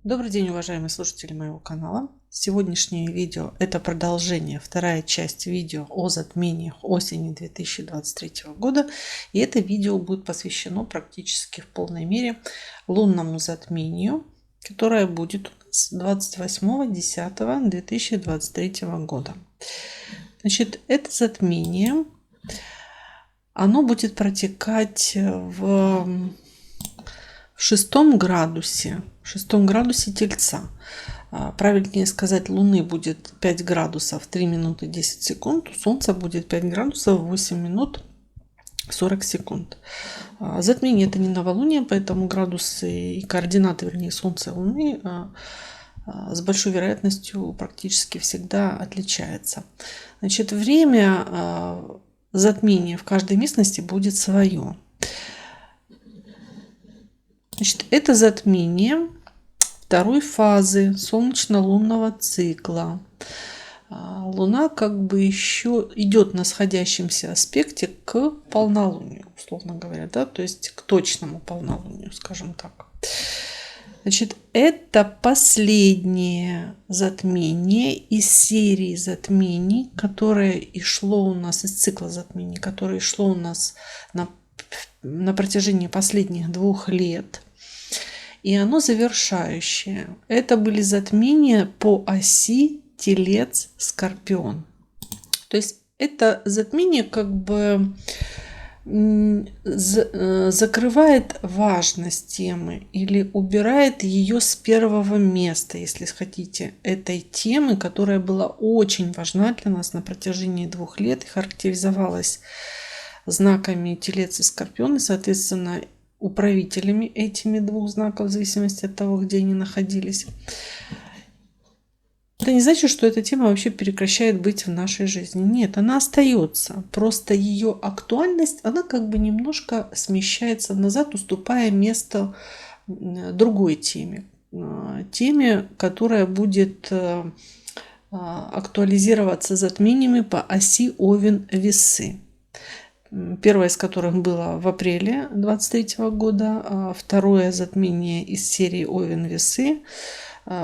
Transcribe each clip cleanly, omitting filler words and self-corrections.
Добрый день, уважаемые слушатели моего канала. Сегодняшнее видео – это продолжение, вторая часть видео о затмениях осени 2023 года. И это видео будет посвящено практически в полной мере лунному затмению, которое будет у нас 28.10.2023 года. Значит, это затмение, оно будет протекать в шестом градусе Тельца. Правильнее сказать, Луны будет 5 градусов 3 минуты 10 секунд, у Солнца будет 5 градусов 8 минут 40 секунд. Затмение — это не новолуние, поэтому градусы и координаты, вернее, Солнца и Луны с большой вероятностью практически всегда отличается. Значит, время затмения в каждой местности будет свое. Значит, это затмение второй фазы солнечно-лунного цикла. Луна как бы еще идет на сходящемся аспекте к полнолунию, условно говоря, да, то есть к точному полнолунию, скажем так. Значит, это последнее затмение из серии затмений, которое и шло у нас, из цикла затмений, которое шло у нас на протяжении последних 2 лет. И оно завершающее. Это были затмения по оси Телец-Скорпион. То есть это затмение как бы закрывает важность темы или убирает ее с первого места, если хотите, этой темы, которая была очень важна для нас на протяжении 2 лет и характеризовалась знаками Телец и Скорпион, и, соответственно, управителями этими 2 знаков, в зависимости от того, где они находились. Это не значит, что эта тема вообще прекращает быть в нашей жизни. Нет, она остается. Просто ее актуальность, она как бы немножко смещается назад, уступая место другой теме. Теме, которая будет актуализироваться затмениями по оси Овен-Весы. Первое из которых было в апреле 2023 года, а второе затмение из серии Овен-Весы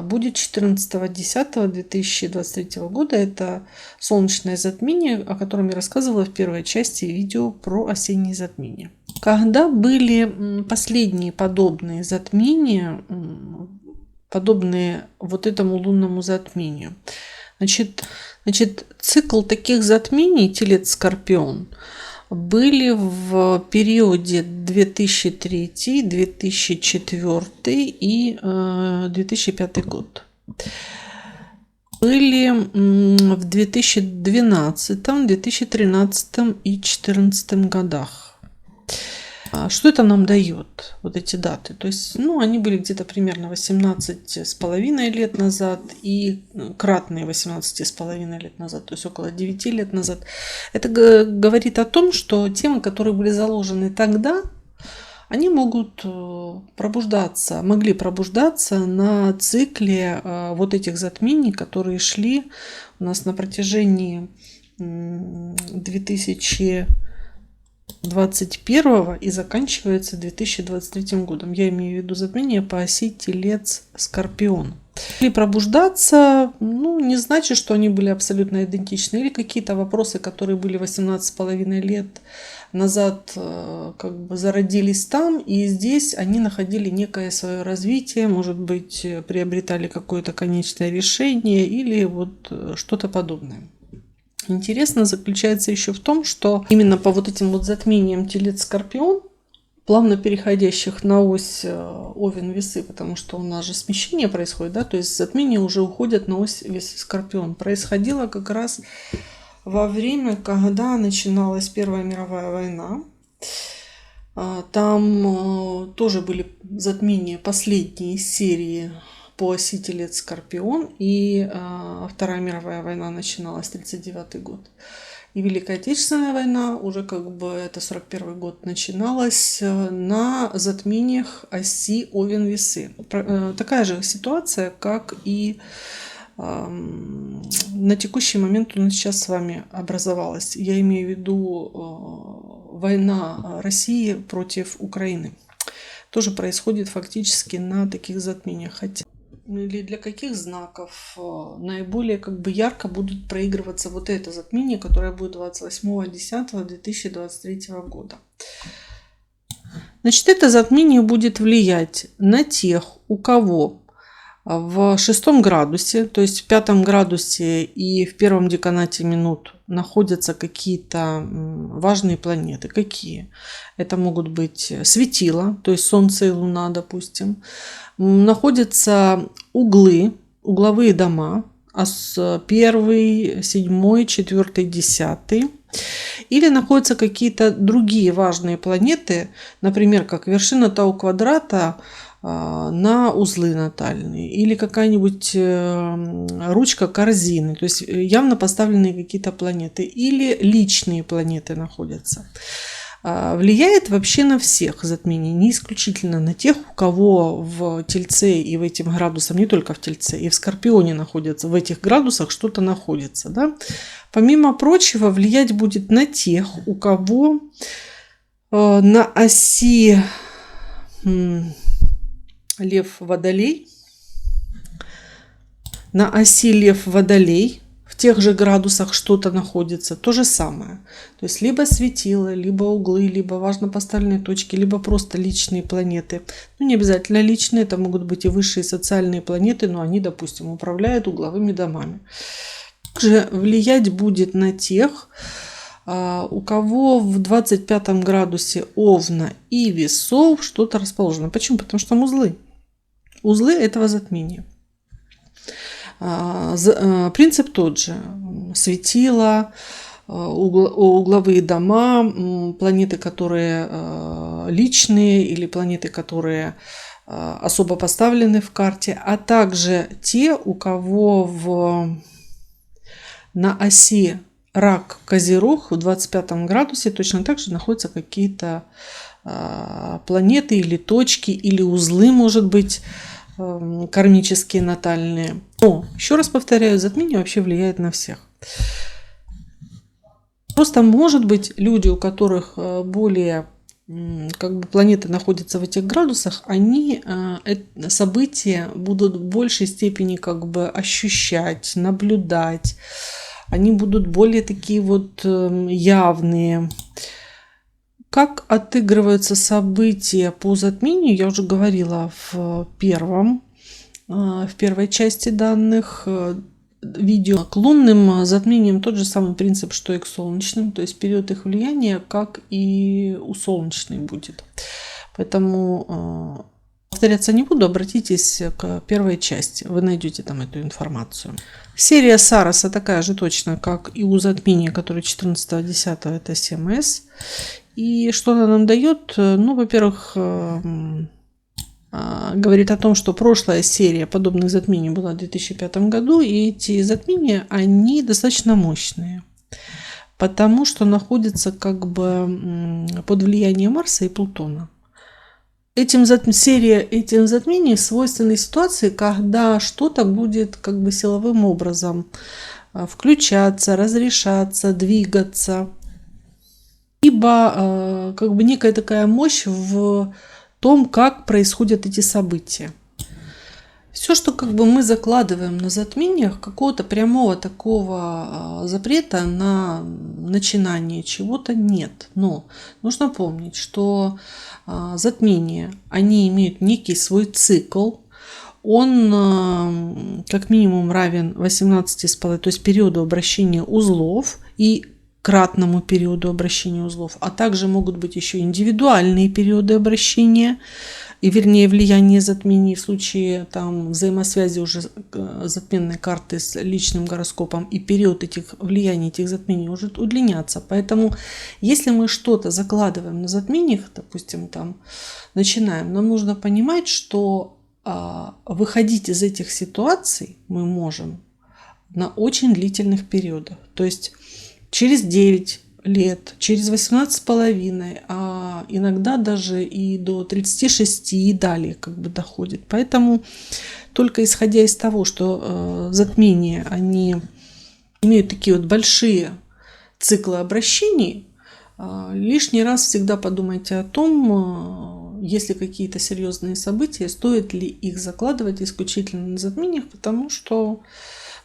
будет 14.10.2023 года. Это солнечное затмение, о котором я рассказывала в первой части видео про осенние затмения. Когда были последние подобные затмения, подобные вот этому лунному затмению? Значит, цикл таких затмений Телец-Скорпион были в периоде 2003, 2004 и 2005 год. Были в 2012, 2013 и 2014 годах. Что это нам дает, вот эти даты? То есть, они были где-то примерно 18,5 лет назад и кратные 18,5 лет назад, то есть около 9 лет назад. Это говорит о том, что темы, которые были заложены тогда, они могли пробуждаться на цикле вот этих затмений, которые шли у нас на протяжении 2021 и заканчивается 2023 годом. Я имею в виду затмение по оси Телец-Скорпион. Или пробуждаться, не значит, что они были абсолютно идентичны. Или какие-то вопросы, которые были 18,5 лет назад, как бы зародились там, и здесь они находили некое свое развитие, может быть, приобретали какое-то конечное решение или вот что-то подобное. Интересно заключается еще в том, что именно по вот этим вот затмениям Телец-Скорпион, плавно переходящих на ось Овен-Весы, потому что у нас же смещение происходит, да, то есть затмения уже уходят на ось Весы-Скорпион. Происходило как раз во время, когда начиналась Первая мировая война. Там тоже были затмения последние из серии по оси Телец-Скорпион, и Вторая мировая война начиналась 1939 год. И Великая Отечественная война, уже как бы это 41 год, начиналась на затмениях оси Овен-Весы. Такая же ситуация, как и на текущий момент у нас сейчас с вами образовалась. Я имею в виду война России против Украины. Тоже происходит фактически на таких затмениях. Хотя или для каких знаков наиболее как бы ярко будут проигрываться вот это затмение, которое будет 28.10.2023 года. Значит, это затмение будет влиять на тех, у кого в 6 градусе, то есть в 5 градусе и в первом деканате минут находятся какие-то важные планеты. Какие? Это могут быть светила, то есть Солнце и Луна, допустим. Находятся углы, угловые дома, а с 1, 7, 4, 10. Или находятся какие-то другие важные планеты, например, как вершина Тау-квадрата на узлы натальные, или какая-нибудь ручка корзины, то есть явно поставленные какие-то планеты, или личные планеты находятся. Влияет вообще на всех затмение, не исключительно на тех, у кого в Тельце и в этих градусах, не только в Тельце, и в Скорпионе находятся, в этих градусах что-то находится. Да? Помимо прочего, влиять будет на тех, у кого на оси Лев-Водолей, на оси Лев-Водолей в тех же градусах что-то находится, то же самое. То есть либо светила, либо углы, либо важно поставленные точки, либо просто личные планеты. Ну, не обязательно личные, это могут быть и высшие социальные планеты, но они, допустим, управляют угловыми домами. Также влиять будет на тех, у кого в 25 градусе Овна и Весов что-то расположено. Почему? Потому что там узлы. Узлы этого затмения. Принцип тот же. Светила, угловые дома, планеты, которые личные, или планеты, которые особо поставлены в карте, а также те, у кого на оси Рак-Козерог в 25 градусе точно так же находятся какие-то планеты или точки, или узлы, может быть, кармические, натальные. Но, еще раз повторяю, затмение вообще влияет на всех. Просто, может быть, люди, у которых более как бы планеты находятся в этих градусах, они события будут в большей степени как бы ощущать, наблюдать. Они будут более такие вот явные. Как отыгрываются события по затмению, я уже говорила в первой части данных видео. К лунным затмениям тот же самый принцип, что и к солнечным, то есть период их влияния, как и у солнечной будет. Поэтому повторяться не буду, обратитесь к первой части, вы найдете там эту информацию. Серия Сароса такая же точно, как и у затмения, которое 14.10, это 7С. И что она нам дает? Ну, во-первых, говорит о том, что прошлая серия подобных затмений была в 2005 году, и эти затмения, они достаточно мощные, потому что находятся как бы под влиянием Марса и Плутона. Этим затмений свойственны ситуации, когда что-то будет как бы силовым образом включаться, разрешаться, двигаться. Либо как бы некая такая мощь в том, как происходят эти события. Все, что как бы мы закладываем на затмениях, какого-то прямого такого запрета на начинание чего-то нет. Но нужно помнить, что затмения, они имеют некий свой цикл. Он как минимум равен 18,5, то есть периоду обращения узлов и кратному периоду обращения узлов, а также могут быть еще индивидуальные периоды обращения, и вернее влияние затмений в случае там взаимосвязи уже затменной карты с личным гороскопом, и период этих влияний, этих затмений может удлиняться. Поэтому если мы что-то закладываем на затмениях, допустим, там начинаем, нам нужно понимать, что выходить из этих ситуаций мы можем на очень длительных периодах. То есть через 9 лет, через 18,5, а иногда даже и до 36 и далее как бы доходит. Поэтому только исходя из того, что затмения, они имеют такие вот большие циклы обращений, лишний раз всегда подумайте о том, если какие-то серьезные события, стоит ли их закладывать исключительно на затмениях, потому что,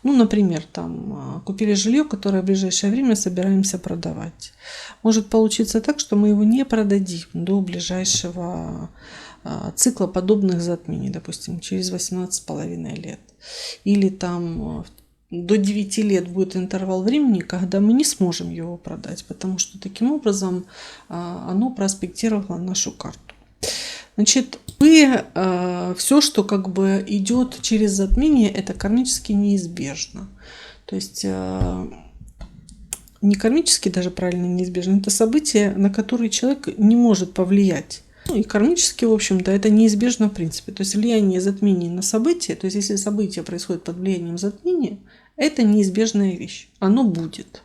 ну, например, там купили жилье, которое в ближайшее время собираемся продавать. Может получиться так, что мы его не продадим до ближайшего цикла подобных затмений, допустим, через 18,5 лет. Или там до 9 лет будет интервал времени, когда мы не сможем его продать, потому что таким образом оно проспектировало нашу карту. Значит, все, что как бы идет через затмение, это кармически неизбежно. То есть не кармически даже правильно неизбежно, это события, на которые человек не может повлиять. Ну, и кармически, в общем-то, это неизбежно в принципе. То есть влияние затмений на события, то есть если событие происходит под влиянием затмения, это неизбежная вещь. Оно будет.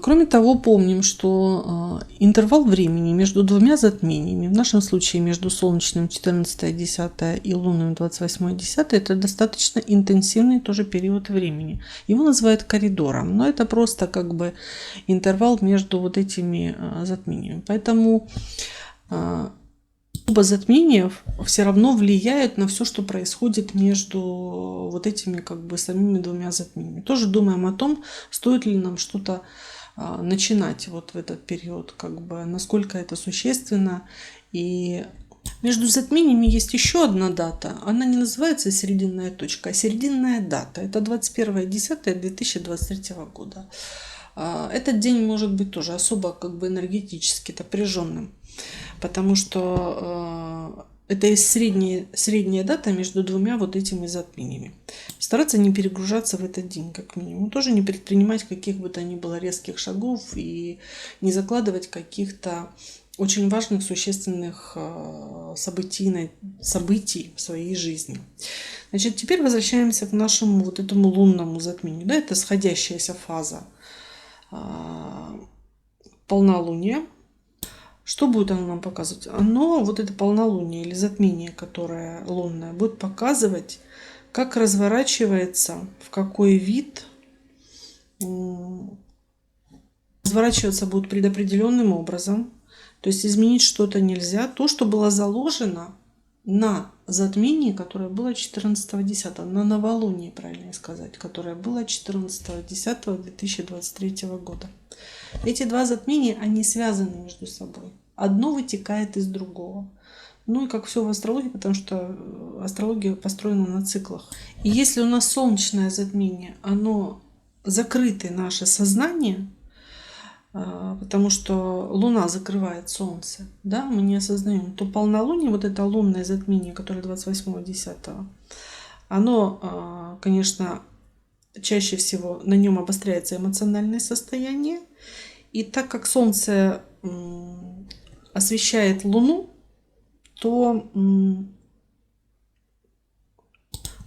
Кроме того, помним, что интервал времени между двумя затмениями, в нашем случае между солнечным 14.10 и лунным 28.10, это достаточно интенсивный тоже период времени. Его называют коридором, но это просто как бы интервал между вот этими затмениями. Поэтому оба затмения все равно влияют на все, что происходит между вот этими как бы самими двумя затмениями. Тоже думаем о том, стоит ли нам что-то начинать вот в этот период, как бы насколько это существенно. И между затмениями есть еще одна дата. Она не называется серединная точка, а серединная дата. Это 21.10.2023 года. Этот день может быть тоже особо как бы энергетически напряженным, потому что это и средняя дата между двумя вот этими затмениями. Стараться не перегружаться в этот день, как минимум. Тоже не предпринимать каких бы то ни было резких шагов и не закладывать каких-то очень важных, существенных событий в своей жизни. Значит, теперь возвращаемся к нашему вот этому лунному затмению. Да, это сходящаяся фаза полнолуния. Что будет оно нам показывать? Оно, вот это полнолуние или затмение, которое лунное, будет показывать, как разворачивается, в какой вид. Разворачиваться будет предопределенным образом. То есть изменить что-то нельзя. То, что было заложено на затмении, которое было 14.10, на новолуние, правильно сказать, которое было 14.10.2023 года. Эти два затмения, они связаны между собой. Одно вытекает из другого. Ну и как все в астрологии, потому что астрология построена на циклах. И если у нас солнечное затмение, оно закрыто наше сознание, потому что Луна закрывает Солнце, да, мы не осознаем, то полнолуние, вот это лунное затмение, которое 28.10, оно, конечно, чаще всего на нем обостряется эмоциональное состояние. И так как Солнце освещает Луну, то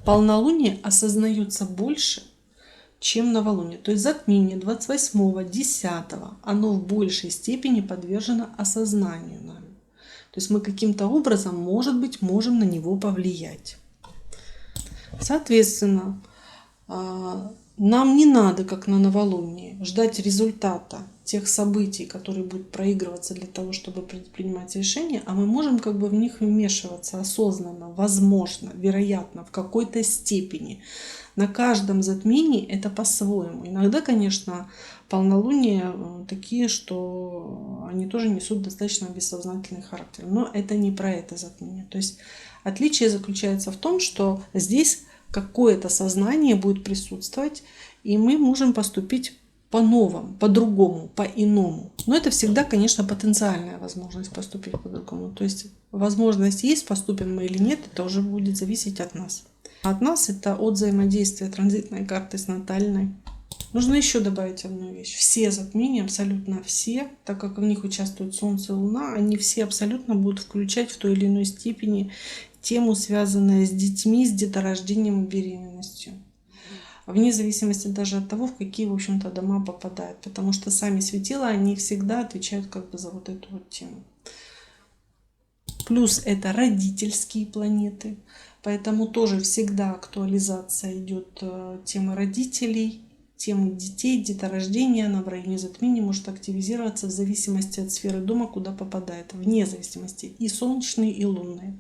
полнолуние осознается больше, чем новолуние. То есть затмение 28.10, оно в большей степени подвержено осознанию нами. То есть мы каким-то образом, может быть, можем на него повлиять. Соответственно, нам не надо, как на новолунии, ждать результата тех событий, которые будут проигрываться для того, чтобы предпринимать решения, а мы можем как бы в них вмешиваться осознанно, возможно, вероятно, в какой-то степени. На каждом затмении это по-своему. Иногда, конечно, полнолуния такие, что они тоже несут достаточно бессознательный характер. Но это не про это затмение. То есть отличие заключается в том, что здесь какое-то сознание будет присутствовать, и мы можем поступить по-новому, по-другому, по-иному. Но это всегда, конечно, потенциальная возможность поступить по-другому. То есть возможность есть, поступим мы или нет, это уже будет зависеть от нас. От нас это от взаимодействия транзитной карты с натальной. Нужно еще добавить одну вещь. Все затмения, абсолютно все, так как в них участвуют Солнце и Луна, они все абсолютно будут включать в той или иной степени тему, связанную с детьми, с деторождением и беременностью. Вне зависимости даже от того, в какие, в общем-то, дома попадают. Потому что сами светила, они всегда отвечают как бы за вот эту вот тему. Плюс это родительские планеты. Поэтому тоже всегда актуализация идет темы родителей, Тема детей, деторождения, она в районе затмения может активизироваться в зависимости от сферы дома, куда попадает, вне зависимости, и солнечные, и лунные.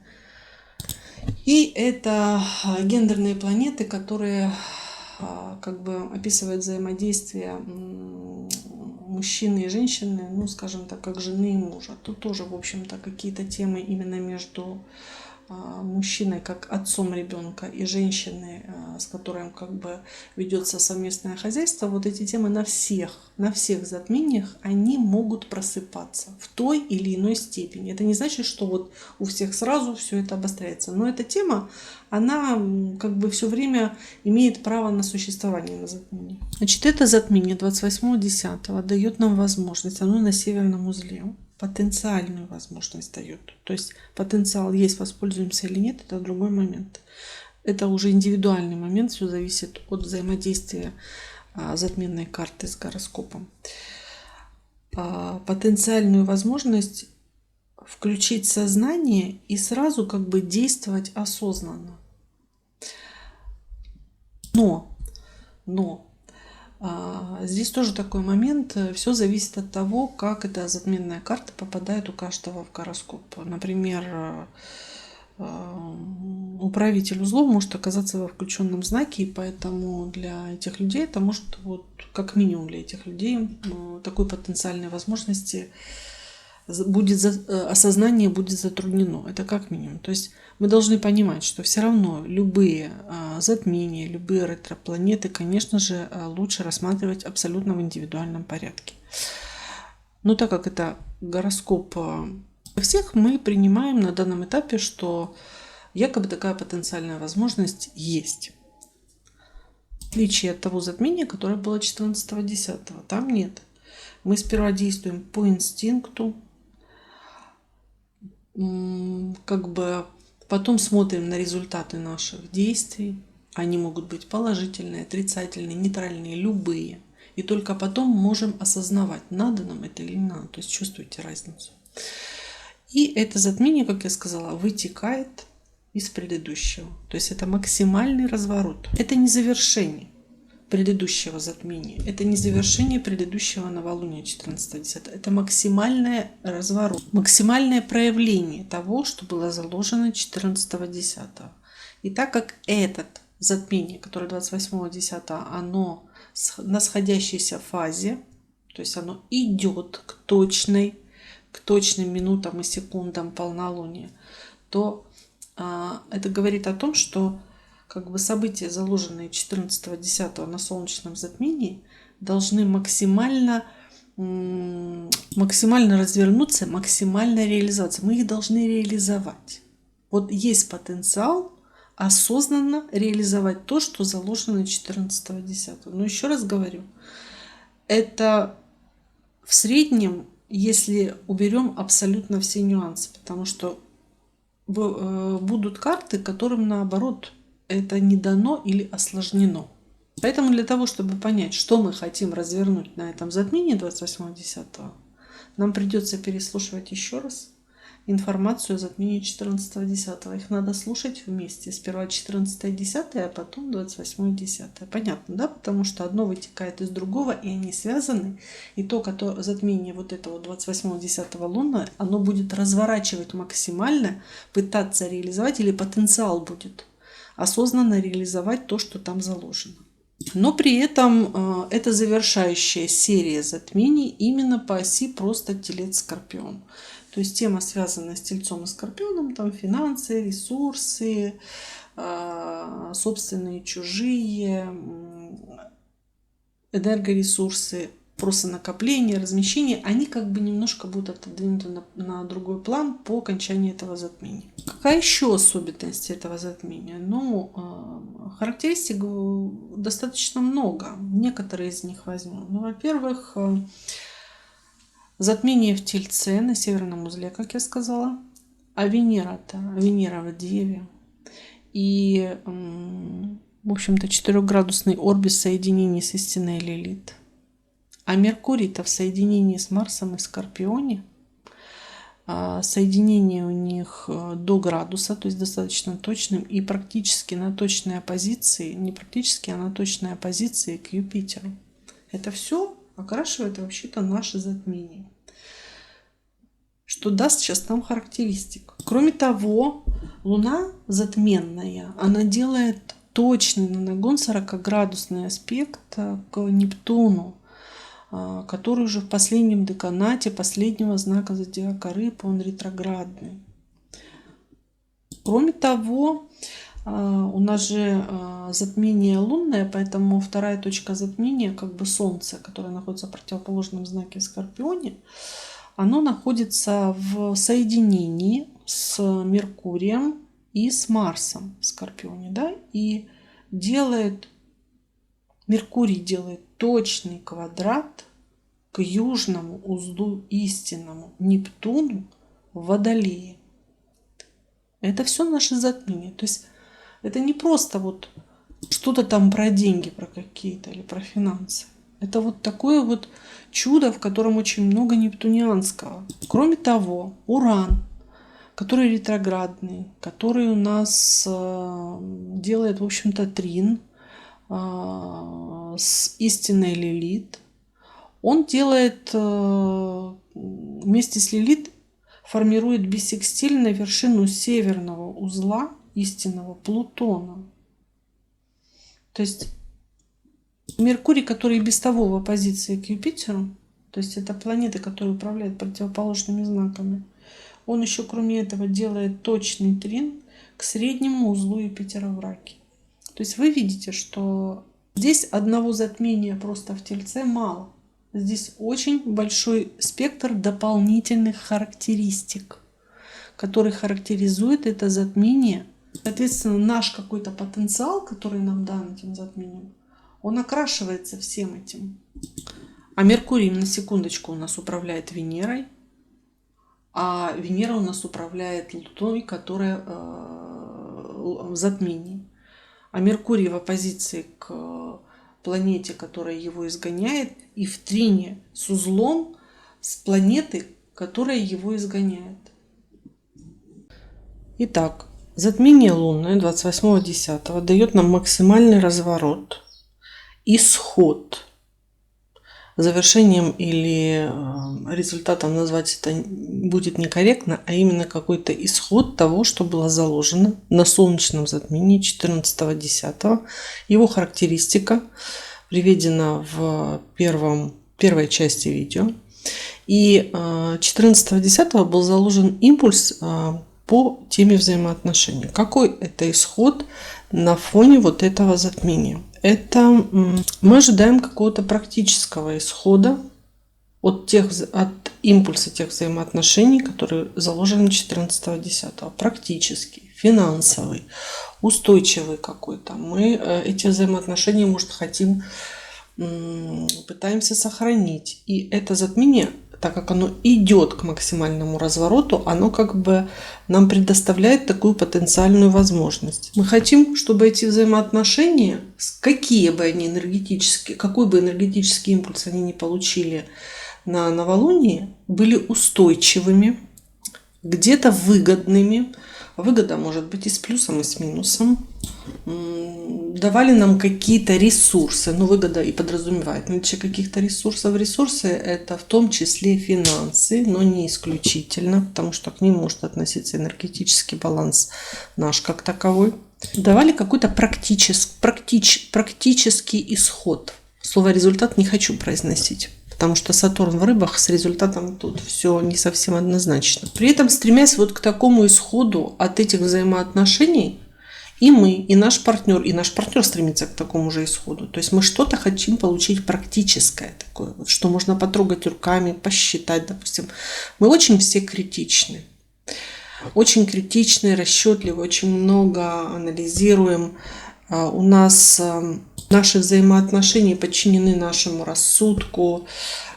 И это гендерные планеты, которые как бы описывают взаимодействие мужчины и женщины, ну, скажем так, как жены и мужа. Тут тоже, в общем-то, какие-то темы именно между мужчиной как отцом ребенка и женщиной, с которой как бы ведется совместное хозяйство, вот эти темы на всех затмениях, они могут просыпаться в той или иной степени. Это не значит, что вот у всех сразу все это обостряется, но эта тема, она как бы все время имеет право на существование на затмении. Значит, это затмение 28.10 дает нам возможность, оно на северном узле, потенциальную возможность дает. То есть потенциал есть, воспользуемся или нет, это другой момент. Это уже индивидуальный момент, все зависит от взаимодействия затменной карты с гороскопом. Потенциальную возможность включить сознание и сразу как бы действовать осознанно. Но здесь тоже такой момент, все зависит от того, как эта затменная карта попадает у каждого в гороскоп. Например, управитель узлов может оказаться во включенном знаке, и поэтому для этих людей это может, вот, как минимум для этих людей, такой потенциальной возможности осознание будет затруднено. Это как минимум. То есть мы должны понимать, что все равно любые затмения, любые ретропланеты, конечно же, лучше рассматривать абсолютно в индивидуальном порядке. Но так как это гороскоп всех, мы принимаем на данном этапе, что якобы такая потенциальная возможность есть. В отличие от того затмения, которое было 14.10. Там нет. Мы сперва действуем по инстинкту, как бы потом смотрим на результаты наших действий. Они могут быть положительные, отрицательные, нейтральные, любые. И только потом можем осознавать, надо нам это или не надо. То есть чувствуете разницу. И это затмение, как я сказала, вытекает из предыдущего. То есть это максимальный разворот. Это не завершение предыдущего затмения. Это не завершение предыдущего новолуния 14.10. Это максимальный разворот, максимальное проявление того, что было заложено 14.10. И так как это затмение, которое 28.10, оно на сходящейся фазе, то есть оно идет к точным минутам и секундам полнолуния, то это говорит о том, что как бы события, заложенные 14.10 на солнечном затмении, должны максимально развернуться, максимально реализоваться. Мы их должны реализовать. Вот есть потенциал осознанно реализовать то, что заложено 14.10. Но еще раз говорю, это в среднем, если уберем абсолютно все нюансы, потому что будут карты, которым наоборот это не дано или осложнено. Поэтому для того, чтобы понять, что мы хотим развернуть на этом затмении 28.10, нам придется переслушивать еще раз информацию о затмении 14.10. Их надо слушать вместе. Сперва 14.10, а потом 28.10. Понятно, да? Потому что одно вытекает из другого, и они связаны. И то, затмение вот этого 28.10 луна, оно будет разворачивать максимально, пытаться реализовать, или потенциал будет осознанно реализовать то, что там заложено. Но при этом это завершающая серия затмений именно по оси просто Телец-Скорпион. То есть тема, связанная с Тельцом и Скорпионом, там финансы, ресурсы, собственные, чужие, энергоресурсы, просто накопление, размещение, они как бы немножко будут отодвинуты на другой план по окончании этого затмения. Какая еще особенность этого затмения? Ну, характеристик достаточно много. Некоторые из них возьму. Ну, во-первых, затмение в Тельце на северном узле, как я сказала. А Венера в Деве. И, в общем-то, 4-градусный орбис соединения с истинной Лилит. А Меркурий-то в соединении с Марсом и Скорпионе. Соединение у них до градуса, то есть достаточно точным, и практически на точной оппозиции, не практически, а на точной оппозиции к Юпитеру. Это все окрашивает вообще-то наше затмение, что даст сейчас нам характеристик. Кроме того, Луна затменная, она делает точный на нагон 40-градусный аспект к Нептуну, который уже в последнем деканате последнего знака зодиака Рыб, он ретроградный. Кроме того, у нас же затмение лунное, поэтому вторая точка затмения, как бы Солнце, которое находится в противоположном знаке Скорпионе, оно находится в соединении с Меркурием и с Марсом в Скорпионе, да, и Меркурий делает точный квадрат к южному узлу истинному Нептуну в Водолее. Это все наше затмение. То есть это не просто вот что-то там про деньги, про какие-то или про финансы. Это вот такое вот чудо, в котором очень много нептунианского. Кроме того, Уран, который ретроградный, который у нас делает, в общем-то, трин с истинной Лилит. Он делает вместе с Лилит, формирует бисекстиль на вершину северного узла истинного Плутона. То есть Меркурий, который без того в оппозиции к Юпитеру, то есть это планеты, которые управляют противоположными знаками, он еще кроме этого делает точный трин к среднему узлу Юпитера в Раке. То есть вы видите, что здесь одного затмения просто в Тельце мало. Здесь очень большой спектр дополнительных характеристик, который характеризует это затмение. Соответственно, наш какой-то потенциал, который нам дан этим затмением, он окрашивается всем этим. А Меркурий, на секундочку, у нас управляет Венерой, а Венера у нас управляет Луной, которая в затмении. А Меркурий в оппозиции к планете, которая его изгоняет, и в трине с узлом с планеты, которая его изгоняет. Итак, затмение лунное 28.10 дает нам максимальный разворот, исход. Завершением или результатом назвать это будет некорректно, а именно какой-то исход того, что было заложено на солнечном затмении 14.10. Его характеристика приведена в первой части видео. И 14.10 был заложен импульс по теме взаимоотношений. Какой это исход на фоне вот этого затмения? Это мы ожидаем какого-то практического исхода от импульса тех взаимоотношений, которые заложены 14.10. Практический, финансовый, устойчивый какой-то. Мы эти взаимоотношения, может, пытаемся сохранить. И это затмение, так как оно идет к максимальному развороту, оно как бы нам предоставляет такую потенциальную возможность. Мы хотим, чтобы эти взаимоотношения, какие бы они энергетические, какой бы энергетический импульс они ни получили на новолуние, были устойчивыми, где-то выгодными. Выгода может быть и с плюсом, и с минусом. Давали нам какие-то ресурсы. Выгода и подразумевает наличие каких-то ресурсов. Ресурсы – это в том числе финансы, но не исключительно, потому что к ним может относиться энергетический баланс наш как таковой. Давали какой-то практический исход. Слово «результат» не хочу произносить, потому что Сатурн в Рыбах, с результатом тут все не совсем однозначно. При этом, стремясь вот к такому исходу от этих взаимоотношений, и мы, и наш партнер стремится к такому же исходу. То есть мы что-то хотим получить практическое такое, вот, что можно потрогать руками, посчитать, допустим. Мы очень все критичны. Очень критичны, расчетливы, очень много анализируем. У нас наши взаимоотношения подчинены нашему рассудку,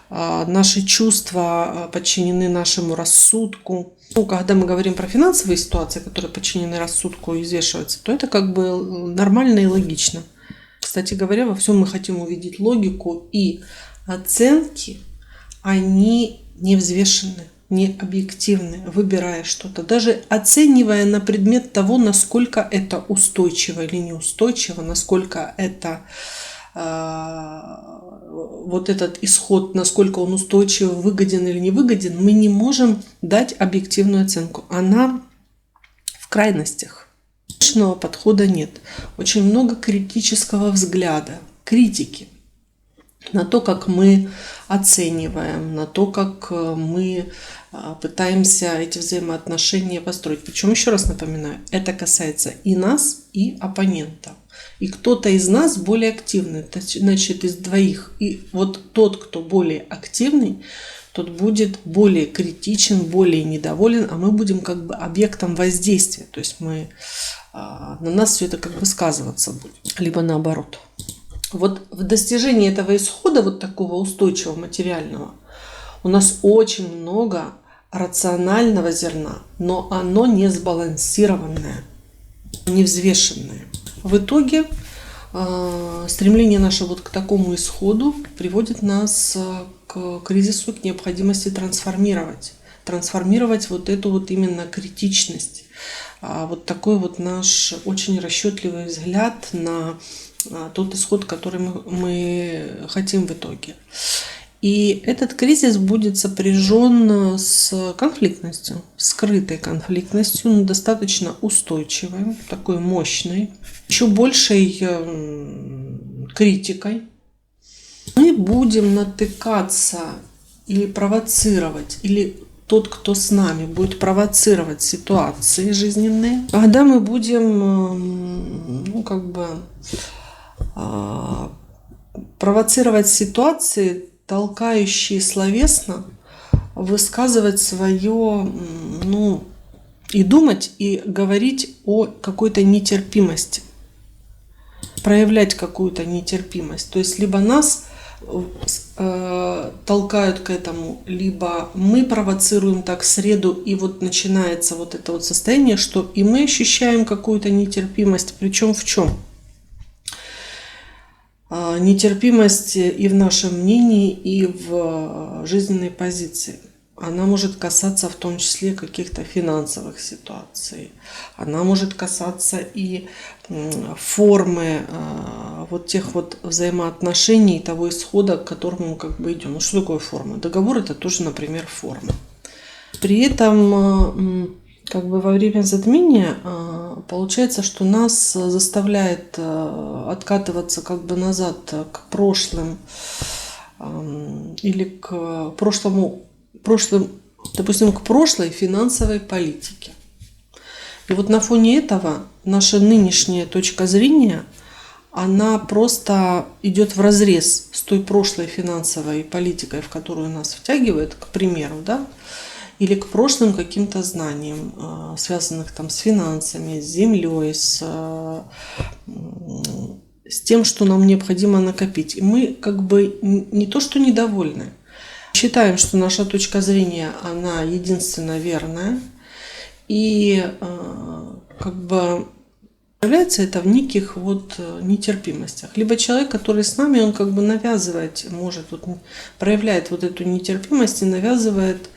наши чувства подчинены нашему рассудку. Когда мы говорим про финансовые ситуации, которые подчинены рассудку и взвешиваются, то это как бы нормально и логично. Кстати говоря, во всем мы хотим увидеть логику, и оценки, они не взвешены. не объективны, выбирая что-то, даже оценивая на предмет того, насколько это устойчиво или неустойчиво, насколько это вот этот исход, насколько он устойчив, выгоден или не выгоден, мы не можем дать объективную оценку. Она в крайностях. Точного подхода нет. Очень много критического взгляда, критики на то, как мы оцениваем, на то, как мы пытаемся эти взаимоотношения построить. Причем, еще раз напоминаю, это касается и нас, и оппонента. И кто-то из нас более активный, значит, из двоих. И вот тот, кто более активный, тот будет более критичен, более недоволен, а мы будем как бы объектом воздействия. То есть на нас все это как бы сказываться будет, либо наоборот. Вот в достижении этого исхода, вот такого устойчивого материального, у нас очень много рационального зерна, но оно не сбалансированное, не взвешенное. В итоге стремление наше вот к такому исходу приводит нас к кризису, к необходимости трансформировать вот эту вот именно критичность. Вот такой вот наш очень расчетливый взгляд на тот исход, который мы хотим в итоге. И этот кризис будет сопряжен с конфликтностью, скрытой конфликтностью, но достаточно устойчивой, такой мощной, еще большей критикой. Мы будем натыкаться или провоцировать, или тот, кто с нами, будет провоцировать ситуации жизненные, когда мы будем, провоцировать ситуации, толкающие словесно высказывать свое, и думать, и говорить о какой-то нетерпимости, проявлять какую-то нетерпимость. То есть либо нас толкают к этому, либо мы провоцируем так среду, и вот начинается вот это вот состояние, что и мы ощущаем какую-то нетерпимость, причем в чем? Нетерпимость и в нашем мнении, и в жизненной позиции. Она может касаться в том числе каких-то финансовых ситуаций. Она может касаться и формы вот тех вот взаимоотношений, того исхода, к которому мы как бы идем. Ну что такое форма? Договор — это тоже, например, форма. При этом как бы во время затмения получается, что нас заставляет откатываться как бы назад к прошлым или к допустим, к прошлой финансовой политике. И вот на фоне этого наша нынешняя точка зрения, она просто идет вразрез с той прошлой финансовой политикой, в которую нас втягивает, к примеру, да, или к прошлым каким-то знаниям, связанных там с финансами, с землей, с тем, что нам необходимо накопить. И мы как бы не то что недовольны, считаем, что наша точка зрения, она единственно верная, и как бы проявляется это в неких вот нетерпимостях. Либо человек, который с нами, он как бы навязывает, проявляет вот эту нетерпимость и навязывает,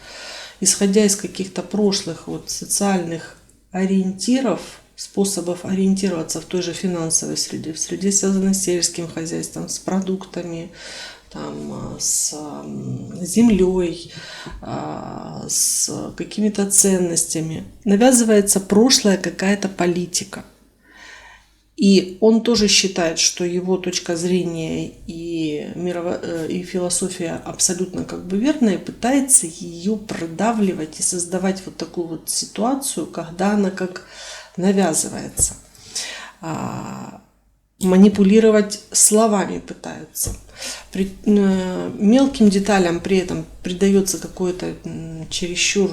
исходя из каких-то прошлых вот социальных ориентиров, способов ориентироваться в той же финансовой среде, в среде, связанной с сельским хозяйством, с продуктами, там, с землей, с какими-то ценностями. Навязывается прошлая какая-то политика. И он тоже считает, что его точка зрения и философия абсолютно как бы верная, и пытается ее продавливать и создавать вот такую вот ситуацию, когда она как навязывается. Манипулировать словами пытаются. Мелким деталям при этом придается какое-то чересчур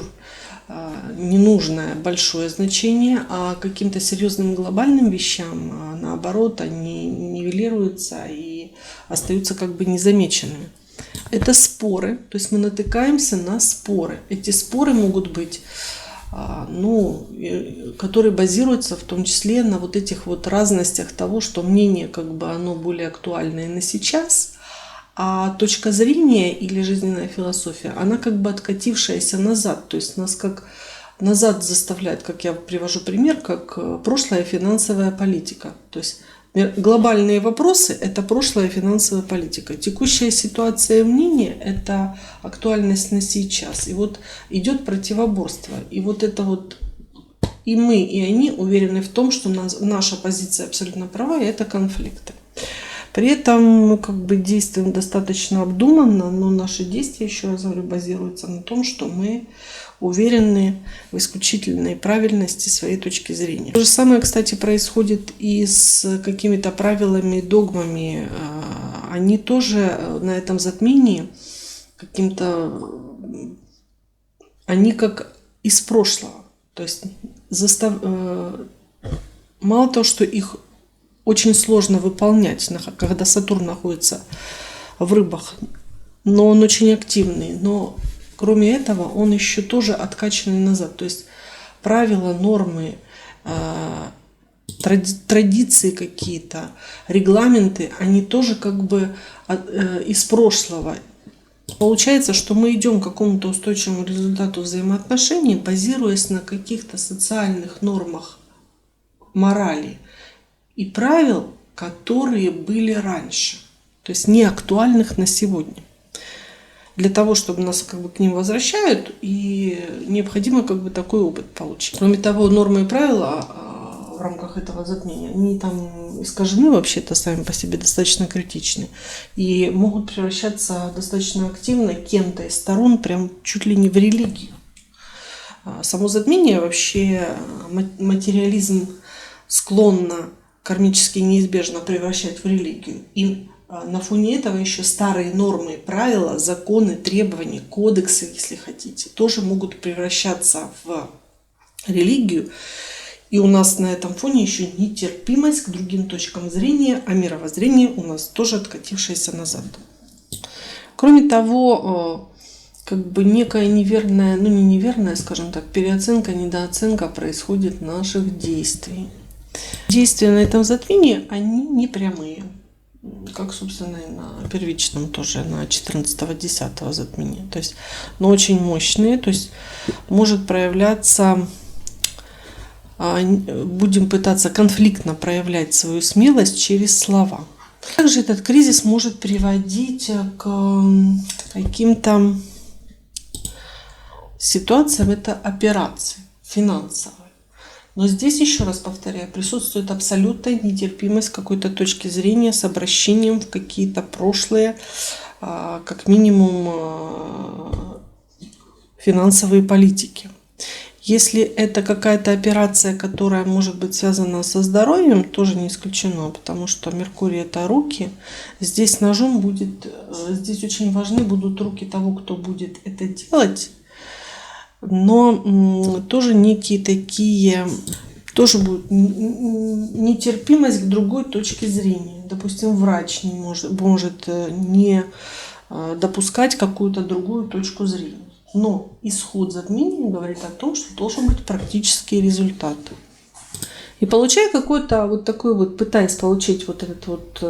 ненужное большое значение, а каким-то серьезным глобальным вещам, наоборот, они нивелируются и остаются как бы незамеченными. Это споры, то есть мы натыкаемся на споры. Эти споры могут быть, которые базируются в том числе на вот этих вот разностях того, что мнение как бы оно более актуальное на сейчас, А точка зрения или жизненная философия, она как бы откатившаяся назад. То есть нас как назад заставляет, как я привожу пример, как прошлая финансовая политика. То есть глобальные вопросы – это прошлая финансовая политика. Текущая ситуация мнения – это актуальность на сейчас. И вот идет противоборство. И вот это вот и мы, и они уверены в том, что наша позиция абсолютно права, и это конфликты. При этом мы как бы действуем достаточно обдуманно, но наши действия, еще раз говорю, базируются на том, что мы уверены в исключительной правильности своей точки зрения. То же самое, кстати, происходит и с какими-то правилами, догмами. Они тоже на этом затмении каким-то, они как из прошлого. То есть мало того, что их очень сложно выполнять, когда Сатурн находится в рыбах, но он очень активный. Но кроме этого, он еще тоже откачанный назад. То есть правила, нормы, традиции какие-то, регламенты, они тоже как бы из прошлого. Получается, что мы идем к какому-то устойчивому результату взаимоотношений, базируясь на каких-то социальных нормах морали и правил, которые были раньше, то есть не актуальных на сегодня. Для того, чтобы нас как бы к ним возвращают, и необходимо как бы такой опыт получить. Кроме того, нормы и правила в рамках этого затмения, они там искажены вообще-то сами по себе, достаточно критичны, и могут превращаться достаточно активно кем-то из сторон, прям чуть ли не в религию. Само затмение вообще, материализм склонно кармически неизбежно превращать в религию. И на фоне этого еще старые нормы, правила, законы, требования, кодексы, если хотите, тоже могут превращаться в религию. И у нас на этом фоне еще нетерпимость к другим точкам зрения, а мировоззрение у нас тоже откатившееся назад. Кроме того, как бы некая неверная, ну не неверная, скажем так, переоценка, недооценка происходит наших действий. Действия на этом затмении, они не прямые, как, собственно, и на первичном тоже, на 14-10 затмении. То есть, но очень мощные, то есть может проявляться, будем пытаться конфликтно проявлять свою смелость через слова. Также этот кризис может приводить к каким-то ситуациям, это операции финансовые. Но здесь, еще раз повторяю, присутствует абсолютная нетерпимость какой-то точки зрения с обращением в какие-то прошлые, как минимум, финансовые политики. Если это какая-то операция, которая может быть связана со здоровьем, тоже не исключено, потому что Меркурий – это руки. Здесь ножом будет, здесь очень важны будут руки того, кто будет это делать. Но тоже некие такие, тоже будет нетерпимость к другой точке зрения. Допустим, врач не может не допускать какую-то другую точку зрения. Но исход затмения говорит о том, что должен быть практический результат. И получая какой-то вот такой вот, пытаясь получить вот этот вот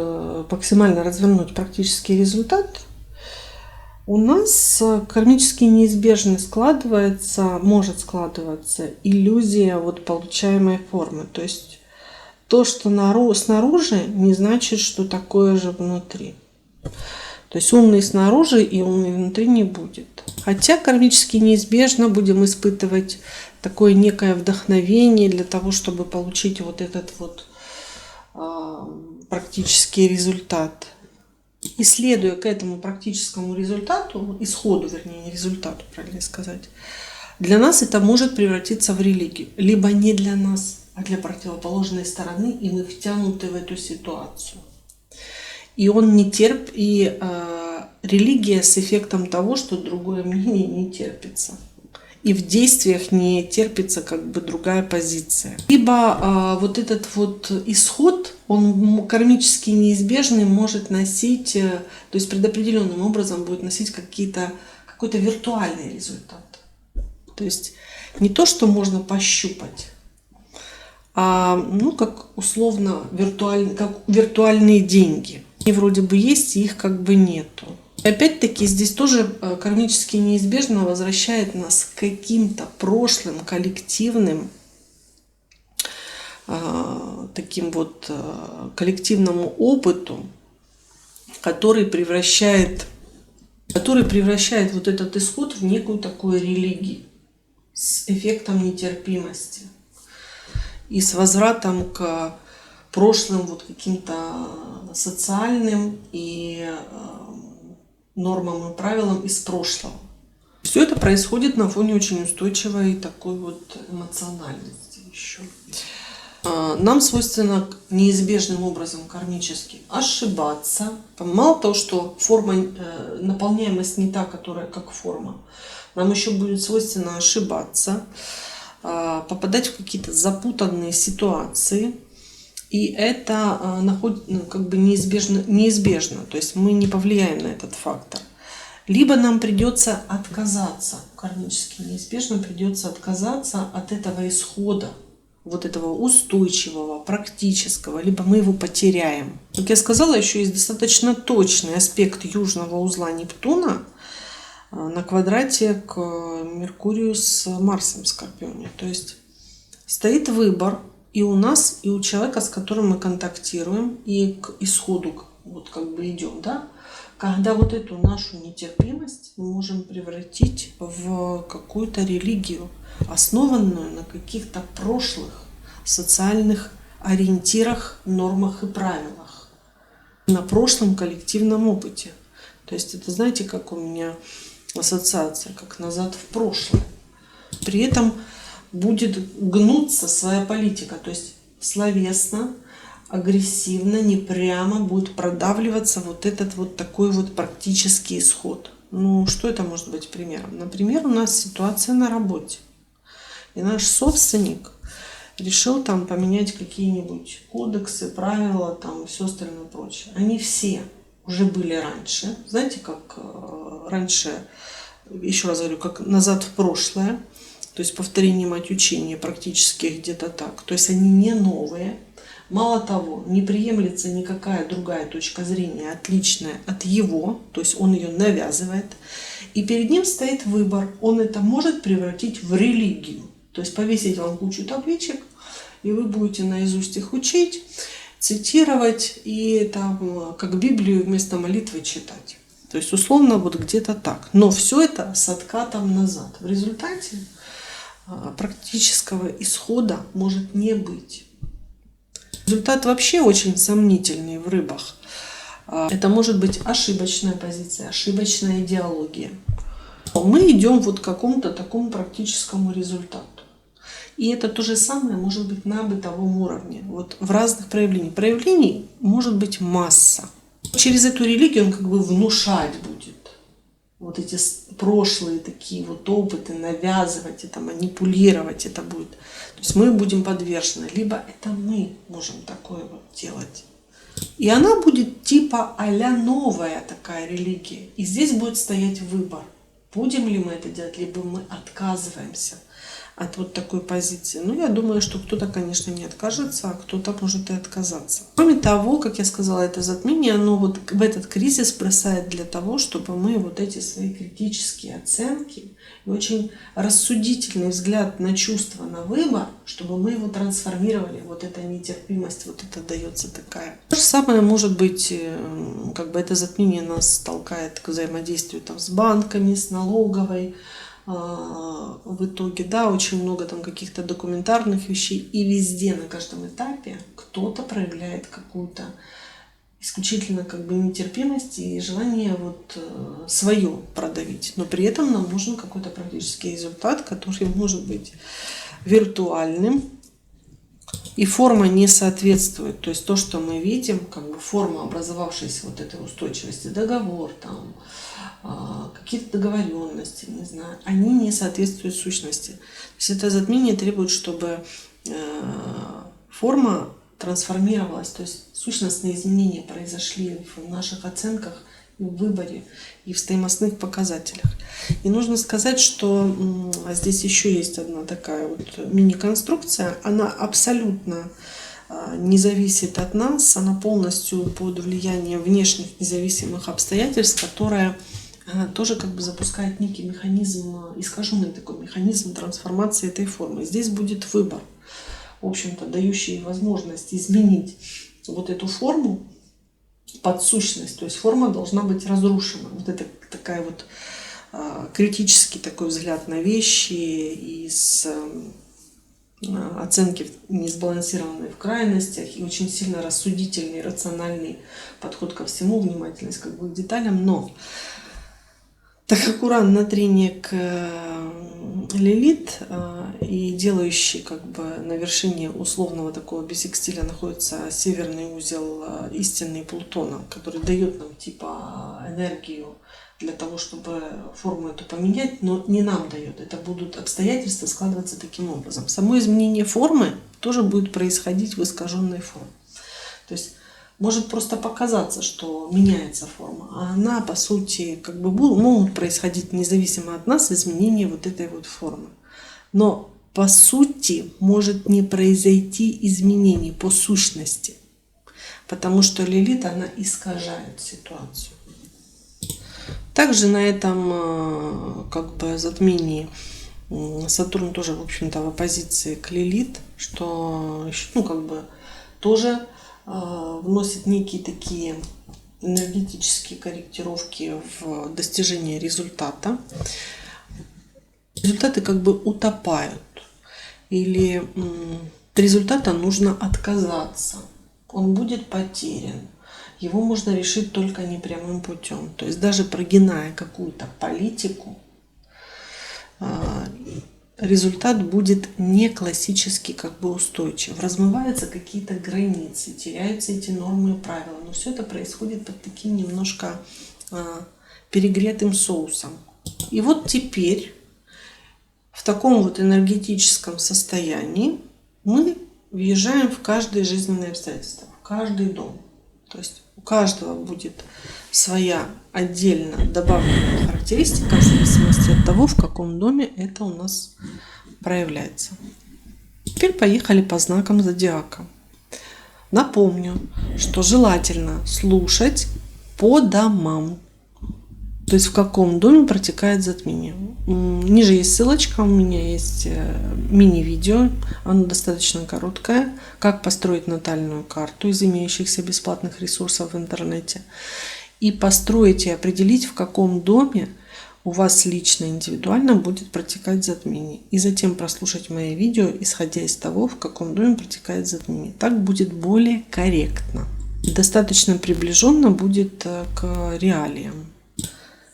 максимально развернуть практический результат, у нас кармически неизбежно может складываться иллюзия вот получаемой формы. То есть то, что снаружи, не значит, что такое же внутри. То есть умный снаружи и умный внутри не будет. Хотя кармически неизбежно будем испытывать такое некое вдохновение для того, чтобы получить вот этот вот практический результат. И следуя к этому практическому результату, исходу, вернее, не результату, правильно сказать, для нас это может превратиться в религию. Либо не для нас, а для противоположной стороны, и мы втянуты в эту ситуацию. И он не терпит, и религия с эффектом того, что другое мнение не терпится. И в действиях не терпится как бы другая позиция. Либо вот этот вот исход, он кармически неизбежный, может носить, то есть предопределенным образом будет носить какой-то виртуальный результат. То есть не то, что можно пощупать, а как условно как виртуальные деньги. И вроде бы есть, и их как бы нету. И опять-таки здесь тоже кармически неизбежно возвращает нас к каким-то прошлым коллективным, таким вот коллективному опыту, который превращает вот этот исход в некую такую религию с эффектом нетерпимости и с возвратом к прошлым вот каким-то социальным и нормам и правилам из прошлого. Все это происходит на фоне очень устойчивой такой вот эмоциональности еще. Нам свойственно неизбежным образом кармически ошибаться. Мало того, что форма, наполняемость не та, которая как форма, нам еще будет свойственно ошибаться, попадать в какие-то запутанные ситуации. И это как бы неизбежно. То есть мы не повлияем на этот фактор. Либо нам придется отказаться, кармически неизбежно придется отказаться от этого исхода, вот этого устойчивого, практического, либо мы его потеряем. Как я сказала, еще есть достаточно точный аспект южного узла Нептуна на квадрате к Меркурию с Марсом в Скорпионе. То есть стоит выбор и у нас, и у человека, с которым мы контактируем, и к исходу вот как бы идем, да? Когда вот эту нашу нетерпимость мы можем превратить в какую-то религию, основанную на каких-то прошлых социальных ориентирах, нормах и правилах, на прошлом коллективном опыте. То есть это, знаете, как у меня ассоциация, как назад в прошлое. При этом будет гнуться своя политика, то есть словесно, агрессивно, не прямо будет продавливаться вот этот вот такой вот практический исход. Ну, что это может быть примером? Например, у нас ситуация на работе. И наш собственник решил там поменять какие-нибудь кодексы, правила, там и все остальное прочее. Они все уже были раньше. Знаете, как раньше, еще раз говорю, как назад в прошлое. То есть повторение мать учения практически где-то так. То есть они не новые. Мало того, не приемлется никакая другая точка зрения, отличная от его, то есть он ее навязывает. И перед ним стоит выбор. Он это может превратить в религию. То есть повесить вам кучу табличек, и вы будете наизусть их учить, цитировать и там, как Библию вместо молитвы читать. То есть условно вот где-то так. Но все это с откатом назад. В результате практического исхода может не быть. Результат вообще очень сомнительный в рыбах. Это может быть ошибочная позиция, ошибочная идеология. Мы идем вот к какому-то такому практическому результату. И это то же самое может быть на бытовом уровне. Вот в разных проявлениях. Проявлений может быть масса. Через эту религию он как бы внушать будет. Вот эти прошлые такие вот опыты, навязывать это, манипулировать это будет. То есть мы будем подвержены. Либо это мы можем такое вот делать. И она будет типа а-ля новая такая религия. И здесь будет стоять выбор. Будем ли мы это делать, либо мы отказываемся от вот такой позиции. Ну, я думаю, что кто-то, конечно, не откажется, а кто-то может и отказаться. Кроме того, как я сказала, это затмение, оно вот в этот кризис бросает для того, чтобы мы вот эти свои критические оценки и очень рассудительный взгляд на чувства, на выбор, чтобы мы его трансформировали. Вот эта нетерпимость, вот это дается такая. То же самое может быть, как бы это затмение нас толкает к взаимодействию там с банками, с налоговой, в итоге, да, очень много там каких-то документарных вещей, и везде, на каждом этапе кто-то проявляет какую-то исключительно как бы нетерпимость и желание вот свое продавить. Но при этом нам нужен какой-то практический результат, который может быть виртуальным, и форма не соответствует. То есть то, что мы видим, как бы форма образовавшейся вот этой устойчивости, договор, там, какие-то договоренности, не знаю, они не соответствуют сущности. То есть это затмение требует, чтобы форма трансформировалась, то есть сущностные изменения произошли в наших оценках, в выборе и в стоимостных показателях. И нужно сказать, что здесь еще есть одна такая вот мини-конструкция. Она абсолютно не зависит от нас, она полностью под влиянием внешних независимых обстоятельств, которая тоже как бы запускает некий механизм, искаженный такой механизм трансформации этой формы. Здесь будет выбор, в общем-то, дающий возможность изменить вот эту форму под сущность. То есть форма должна быть разрушена. Вот это такая вот критический такой взгляд на вещи из оценки несбалансированной в крайностях и очень сильно рассудительный, рациональный подход ко всему, внимательность как бы к деталям. Но так как Уран на трине к Лилит и делающий как бы на вершине условного такого бисекстиля находится северный узел истинный Плутона, который дает нам типа энергию для того, чтобы форму эту поменять, но не нам дает. Это будут обстоятельства складываться таким образом. Само изменение формы тоже будет происходить в искаженной форме. То есть может просто показаться, что меняется форма, а она, по сути, как бы могут происходить независимо от нас изменения вот этой вот формы. Но по сути может не произойти изменений по сущности, потому что Лилит, она искажает ситуацию. Также на этом как бы затмении Сатурн тоже, в общем-то, в оппозиции к Лилит, что как бы тоже вносит некие такие энергетические корректировки в достижение результата. Результаты как бы утопают. Или от результата нужно отказаться. Он будет потерян. Его можно решить только непрямым путем. То есть даже прогиная какую-то политику, результат будет не классически как бы устойчив. Размываются какие-то границы, теряются эти нормы и правила. Но все это происходит под таким немножко перегретым соусом. И вот теперь в таком вот энергетическом состоянии мы въезжаем в каждое жизненное обстоятельство, в каждый дом. То есть у каждого будет своя отдельно добавленная характеристика в зависимости от того, в каком доме это у нас проявляется. Теперь поехали по знакам зодиака. Напомню, что желательно слушать по домам. То есть в каком доме протекает затмение. Ниже есть ссылочка, у меня есть мини-видео, оно достаточно короткое, как построить натальную карту из имеющихся бесплатных ресурсов в интернете. И построить и определить, в каком доме у вас лично, индивидуально будет протекать затмение. И затем прослушать мои видео, исходя из того, в каком доме протекает затмение. Так будет более корректно. Достаточно приближенно будет к реалиям.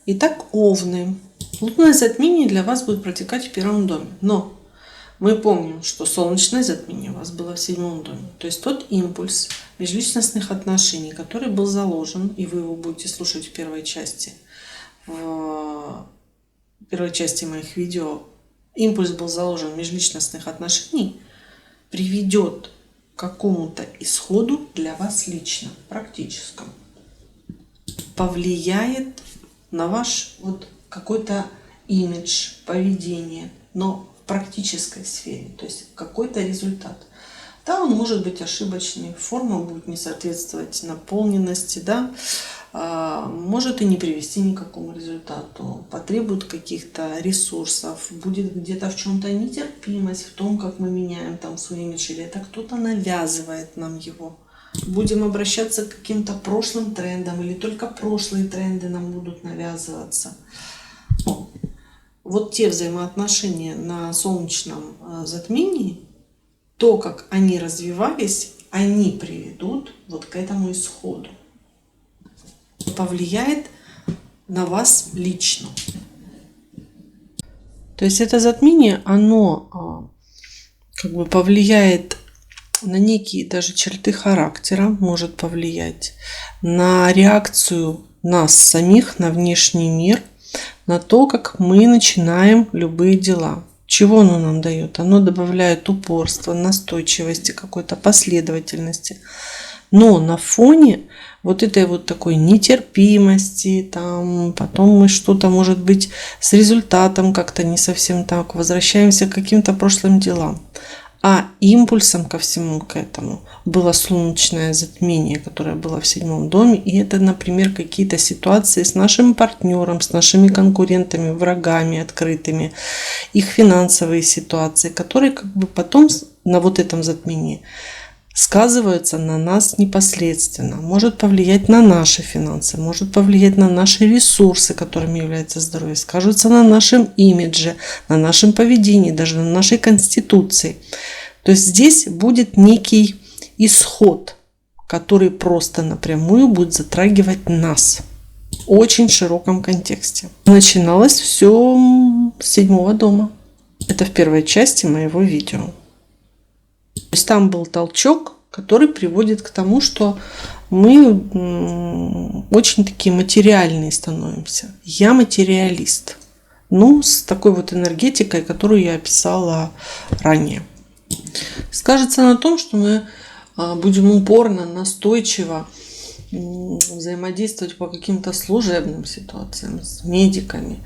Итак, Овны. Лунное затмение для вас будет протекать в первом доме. Но мы помним, что солнечное затмение у вас было в седьмом доме. То есть тот импульс межличностных отношений, который был заложен, и вы его будете слушать в первой части моих видео, импульс был заложен в межличностных отношений, приведет к какому-то исходу для вас лично, практическому. Повлияет на ваш вот какой-то имидж, поведение, но в практической сфере, то есть какой-то результат. Да, он может быть ошибочный, форма будет не соответствовать наполненности, да, может и не привести ни к какому результату, потребует каких-то ресурсов, будет где-то в чем-то нетерпимость в том, как мы меняем там свой имидж, или это кто-то навязывает нам его. Будем обращаться к каким-то прошлым трендам, или только прошлые тренды нам будут навязываться. Вот те взаимоотношения на солнечном затмении, то, как они развивались, они приведут вот к этому исходу. Повлияет на вас лично. То есть это затмение, оно как бы повлияет на некие даже черты характера, может повлиять на реакцию нас самих, на внешний мир, на то, как мы начинаем любые дела. Чего оно нам дает? Оно добавляет упорства, настойчивости, какой-то последовательности. Но на фоне вот этой вот такой нетерпимости, там, потом мы что-то, может быть, с результатом как-то не совсем так, возвращаемся к каким-то прошлым делам. А импульсом ко всему к этому было солнечное затмение, которое было в 7-м доме. И это, например, какие-то ситуации с нашим партнером, с нашими конкурентами, врагами открытыми, их финансовые ситуации, которые как бы потом на вот этом затмении сказываются на нас непосредственно, может повлиять на наши финансы, может повлиять на наши ресурсы, которыми является здоровье, скажутся на нашем имидже, на нашем поведении, даже на нашей конституции. То есть здесь будет некий исход, который просто напрямую будет затрагивать нас в очень широком контексте. Начиналось все с 7-го дома. Это в первой части моего видео. То есть там был толчок, который приводит к тому, что мы очень такие материальные становимся. Я материалист. Ну, с такой вот энергетикой, которую я описала ранее. Скажется на том, что мы будем упорно, настойчиво взаимодействовать по каким-то служебным ситуациям с медиками,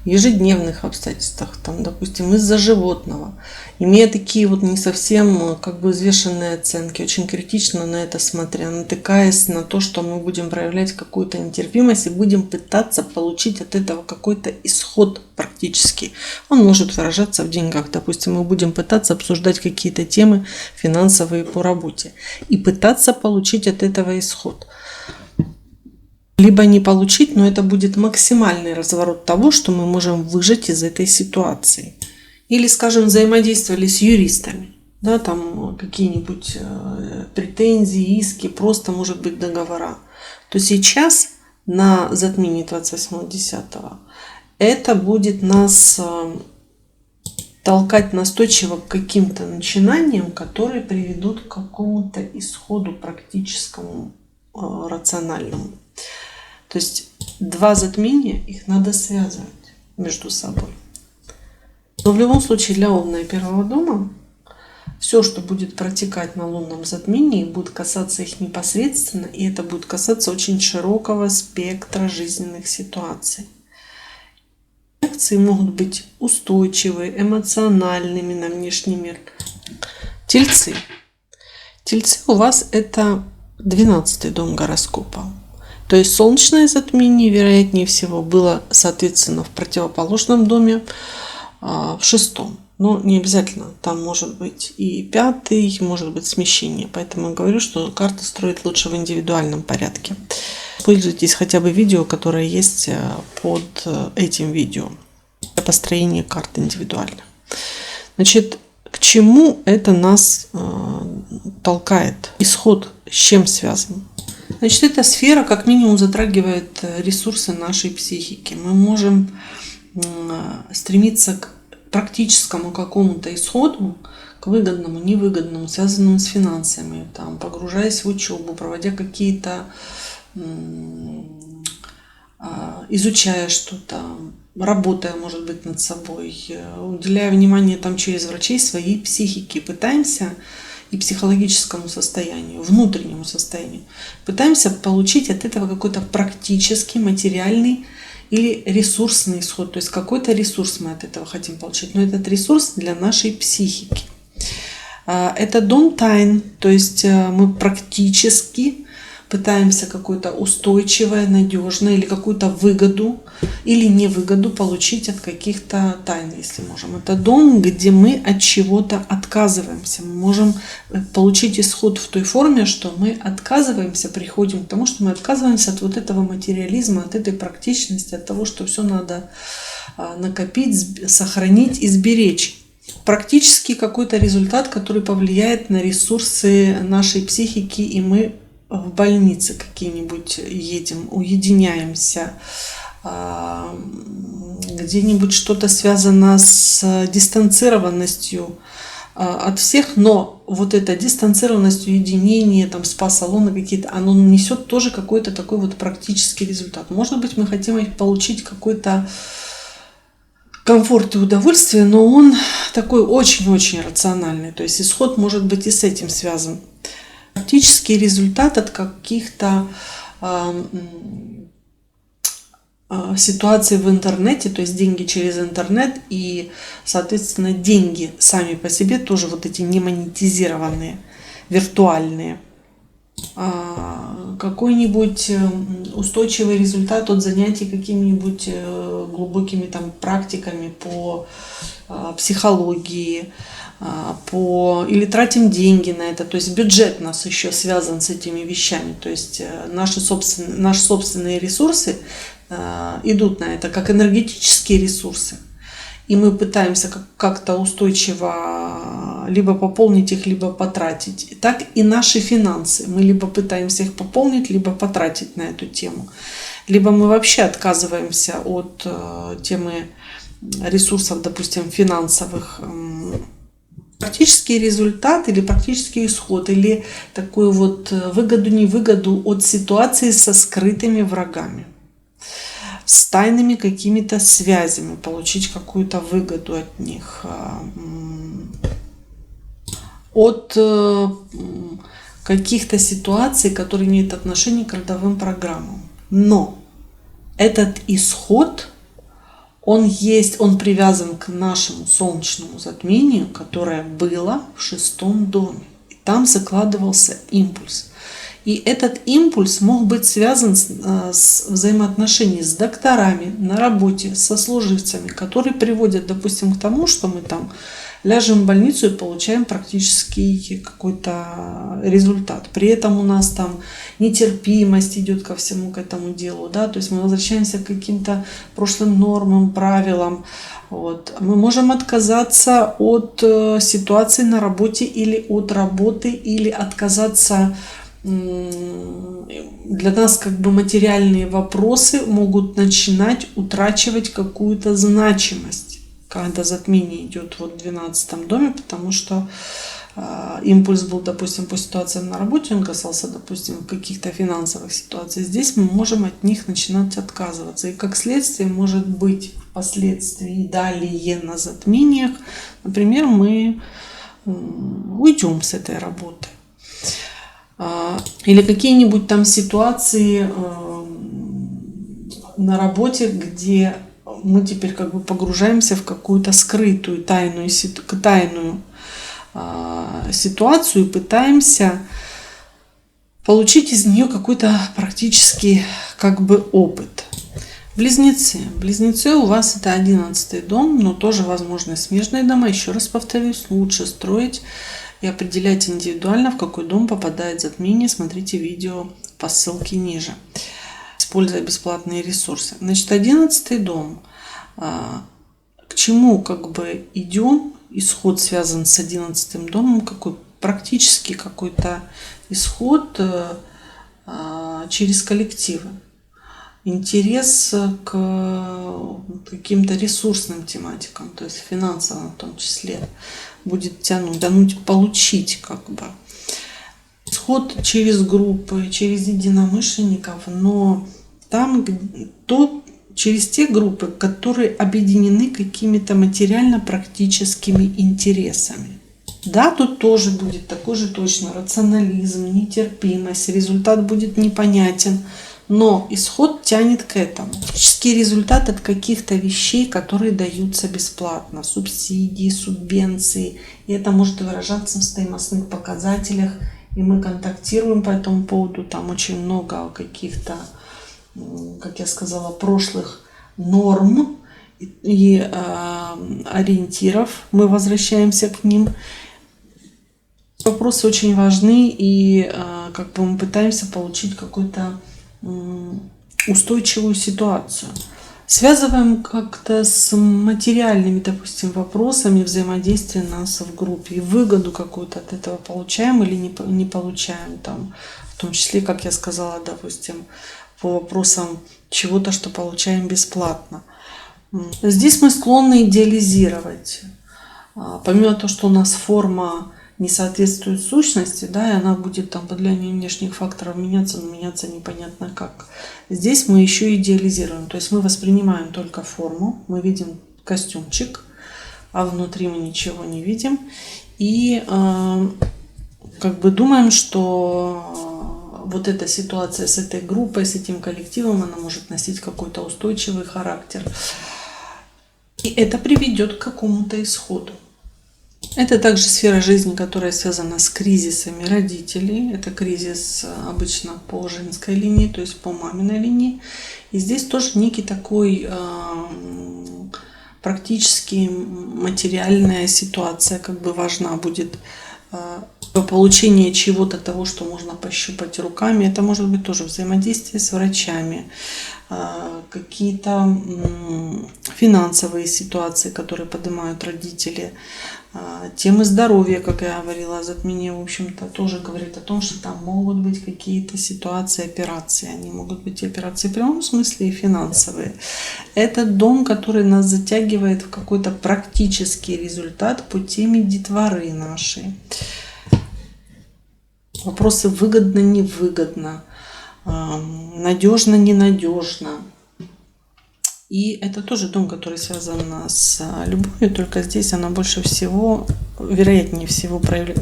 в ежедневных обстоятельствах, там, допустим, из-за животного. Имея такие вот не совсем как бы взвешенные оценки, очень критично на это смотря, натыкаясь на то, что мы будем проявлять какую-то нетерпимость и будем пытаться получить от этого какой-то исход практически. Он может выражаться в деньгах. Допустим, мы будем пытаться обсуждать какие-то темы финансовые по работе и пытаться получить от этого исход. Либо не получить, но это будет максимальный разворот того, что мы можем выжать из этой ситуации. Или, скажем, взаимодействовали с юристами, да, там какие-нибудь претензии, иски, просто, может быть, договора. То сейчас на затмении 28.10 это будет нас толкать настойчиво к каким-то начинаниям, которые приведут к какому-то исходу практическому, рациональному. То есть два затмения, их надо связывать между собой. Но в любом случае для Овна и 1-го дома все, что будет протекать на лунном затмении, будет касаться их непосредственно, и это будет касаться очень широкого спектра жизненных ситуаций. Реакции могут быть устойчивые, эмоциональными на внешний мир. Тельцы. Тельцы у вас это 12-й дом гороскопа. То есть солнечное затмение, вероятнее всего, было, соответственно, в противоположном доме, в 6-м. Но не обязательно. Там может быть и 5-й, может быть смещение. Поэтому я говорю, что карты строить лучше в индивидуальном порядке. Пользуйтесь хотя бы видео, которое есть под этим видео. Для построения карт индивидуально. Значит, к чему это нас толкает? Исход с чем связан? Значит, эта сфера как минимум затрагивает ресурсы нашей психики. Мы можем стремиться к практическому какому-то исходу, к выгодному, невыгодному, связанному с финансами, там, погружаясь в учебу, проводя какие-то, изучая что-то, работая, может быть, над собой, уделяя внимание там через врачей своей психике, пытаемся и психологическому состоянию, внутреннему состоянию. Пытаемся получить от этого какой-то практический, материальный или ресурсный исход. То есть какой-то ресурс мы от этого хотим получить. Но этот ресурс для нашей психики. Это дом тайн. То есть мы практически пытаемся какое-то устойчивое, надежное или какую-то выгоду или невыгоду получить от каких-то тайн, если можем. Это дом, где мы от чего-то отказываемся. Мы можем получить исход в той форме, что мы отказываемся, приходим к тому, что мы отказываемся от вот этого материализма, от этой практичности, от того, что все надо накопить, сохранить и сберечь. Практически какой-то результат, который повлияет на ресурсы нашей психики, и мы в больнице какие-нибудь едем, уединяемся, где-нибудь что-то связано с дистанцированностью от всех, но вот эта дистанцированность, уединение, там, спа-салоны какие-то, оно несет тоже какой-то такой вот практический результат. Может быть, мы хотим получить какой-то комфорт и удовольствие, но он такой очень-очень рациональный, то есть исход может быть и с этим связан. Практический результат от каких-то ситуаций в интернете, то есть деньги через интернет и, соответственно, деньги сами по себе тоже вот эти не монетизированные. виртуальные. Какой-нибудь устойчивый результат от занятий какими-нибудь глубокими там практиками по психологии, или тратим деньги на это, то есть бюджет у нас еще связан с этими вещами, то есть наши собственные ресурсы идут на это как энергетические ресурсы, и мы пытаемся как-то устойчиво либо пополнить их, либо потратить. Так и наши финансы. Мы либо пытаемся их пополнить, либо потратить на эту тему. Либо мы вообще отказываемся от темы ресурсов, допустим, финансовых. Практический результат или практический исход, или такую вот выгоду-невыгоду от ситуации со скрытыми врагами, с тайными какими-то связями, получить какую-то выгоду от них, от каких-то ситуаций, которые имеют отношение к родовым программам. Но этот исход, он привязан к нашему солнечному затмению, которое было в 6-м доме. И там закладывался импульс. И этот импульс мог быть связан с взаимоотношениями с докторами на работе, со сослуживцами, которые приводят, допустим, к тому, что мы там ляжем в больницу и получаем практически какой-то результат. При этом у нас там нетерпимость идет ко всему к этому делу, да, то есть мы возвращаемся к каким-то прошлым нормам, правилам. Вот. Мы можем отказаться от ситуации на работе или от работы, или отказаться. Для нас как бы материальные вопросы могут начинать утрачивать какую-то значимость, когда затмение идет вот в 12-м доме, потому что импульс был, допустим, по ситуациям на работе, он касался, допустим, каких-то финансовых ситуаций. Здесь мы можем от них начинать отказываться. И как следствие может быть впоследствии далее на затмениях, например, мы уйдем с этой работы. Или какие-нибудь там ситуации на работе, где мы теперь как бы погружаемся в какую-то скрытую, тайную ситуацию и пытаемся получить из нее какой-то практический как бы опыт. Близнецы. Близнецы у вас это 11-й дом, но тоже возможны смежные дома. Еще раз повторюсь, лучше строить и определять индивидуально, в какой дом попадает затмение. Смотрите видео по ссылке ниже, используя бесплатные ресурсы. Значит, 11-й дом. К чему как бы идем? Исход связан с 11-м домом. Какой практически какой-то исход через коллективы. Интерес к каким-то ресурсным тематикам, то есть финансовым в том числе, будет тянуть, получить как бы. Исход через группы, через единомышленников, но там через те группы, которые объединены какими-то материально-практическими интересами. Да, тут тоже будет такой же точно рационализм, нетерпимость, результат будет непонятен, но исход тянет к этому. Практический результат от каких-то вещей, которые даются бесплатно, субсидии, субвенции, и это может выражаться в стоимостных показателях, и мы контактируем по этому поводу, там очень много каких-то, как я сказала, прошлых норм и ориентиров, мы возвращаемся к ним. Вопросы очень важны, и как бы мы пытаемся получить какую-то устойчивую ситуацию. Связываем как-то с материальными, допустим, вопросами взаимодействия нас в группе. И выгоду какую-то от этого получаем или не получаем. Там, в том числе, как я сказала, допустим, по вопросам чего-то, что получаем бесплатно. Здесь мы склонны идеализировать. Помимо того, что у нас форма не соответствует сущности, да, и она будет там под влиянием внешних факторов меняться, но меняться непонятно как. Здесь мы еще идеализируем, то есть мы воспринимаем только форму, мы видим костюмчик, а внутри мы ничего не видим, и как бы думаем, что вот эта ситуация с этой группой, с этим коллективом, она может носить какой-то устойчивый характер, и это приведет к какому-то исходу. Это также сфера жизни, которая связана с кризисами родителей. Это кризис обычно по женской линии, то есть по маминой линии. И здесь тоже некий такой практически материальная ситуация как бы важна будет. Получение чего-то того, что можно пощупать руками. Это может быть тоже взаимодействие с врачами, какие-то финансовые ситуации, которые поднимают родители, темы здоровья, как я говорила, затмение, в общем-то, тоже говорит о том, что там могут быть какие-то ситуации, операции. Они могут быть и операции в прямом смысле, и финансовые. Это дом, который нас затягивает в какой-то практический результат по теме детворы нашей. Вопросы выгодно-невыгодно, надежно-ненадежно. И это тоже дом, который связан с любовью, только здесь она больше всего, вероятнее всего,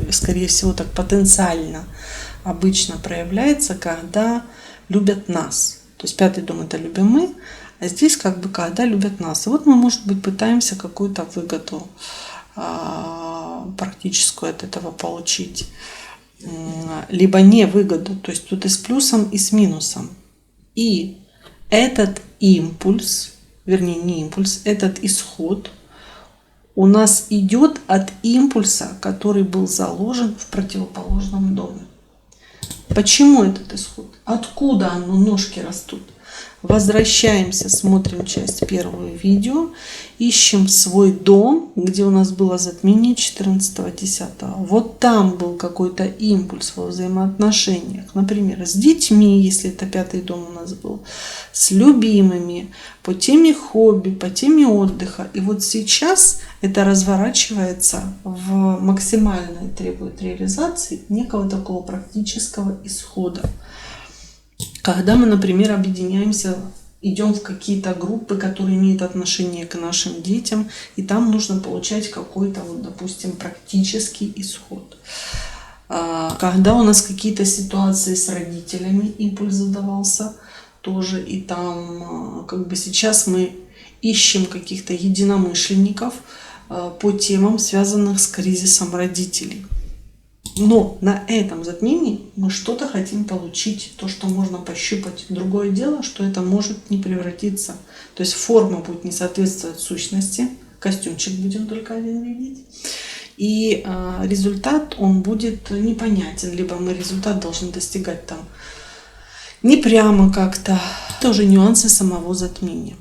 скорее всего, так потенциально обычно проявляется, когда любят нас. То есть 5-й дом — это любим мы, а здесь как бы когда любят нас. И вот мы, может быть, пытаемся какую-то выгоду практическую от этого получить. Либо не выгоду, то есть тут и с плюсом, и с минусом. И этот импульс, вернее не импульс, этот исход у нас идет от импульса, который был заложен в противоположном доме. Почему этот исход? Откуда ножки растут? Возвращаемся, смотрим часть 1 видео, ищем свой дом, где у нас было затмение 14-10. Вот там был какой-то импульс во взаимоотношениях, например, с детьми, если это 5-й дом у нас был, с любимыми, по теме хобби, по теме отдыха. И вот сейчас это разворачивается в максимальной, требует реализации некого такого практического исхода. Когда мы, например, объединяемся, идем в какие-то группы, которые имеют отношение к нашим детям, и там нужно получать какой-то, вот, допустим, практический исход. Когда у нас какие-то ситуации с родителями, импульс задавался тоже, и там как бы сейчас мы ищем каких-то единомышленников по темам, связанных с кризисом родителей. Но на этом затмении мы что-то хотим получить, то, что можно пощупать. Другое дело, что это может не превратиться. То есть форма будет не соответствовать сущности, костюмчик будем только один видеть. И результат, он будет непонятен. Либо мы результат должны достигать там не прямо как-то. Тоже нюансы самого затмения.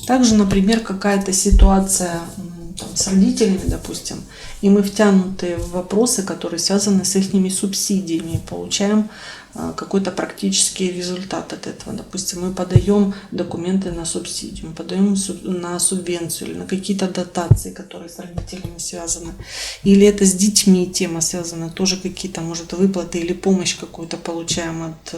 Также, например, какая-то ситуация там, с родителями, допустим, и мы втянуты в вопросы, которые связаны с их субсидиями, получаем какой-то практический результат от этого. Допустим, мы подаем документы на субсидию, мы подаем на субвенцию или на какие-то дотации, которые с родителями связаны. Или это с детьми тема связана, тоже какие-то, может, выплаты или помощь какую-то получаем от...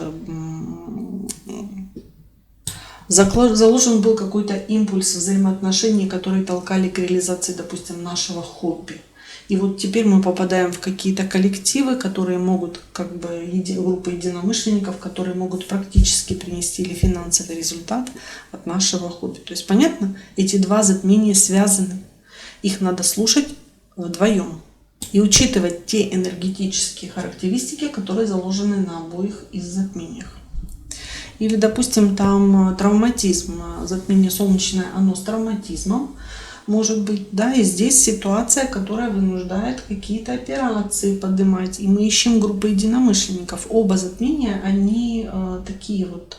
Заложен был какой-то импульс взаимоотношений, которые толкали к реализации, допустим, нашего хобби. И вот теперь мы попадаем в какие-то коллективы, которые могут, как бы, группы единомышленников, которые могут практически принести или финансовый результат от нашего хобби. То есть, понятно, эти два затмения связаны. Их надо слушать вдвоем и учитывать те энергетические характеристики, которые заложены на обоих из затмениях. Или, допустим, там травматизм, затмение солнечное, оно с травматизмом может быть, да, и здесь ситуация, которая вынуждает какие-то операции поднимать, и мы ищем группы единомышленников. Оба затмения, они такие вот,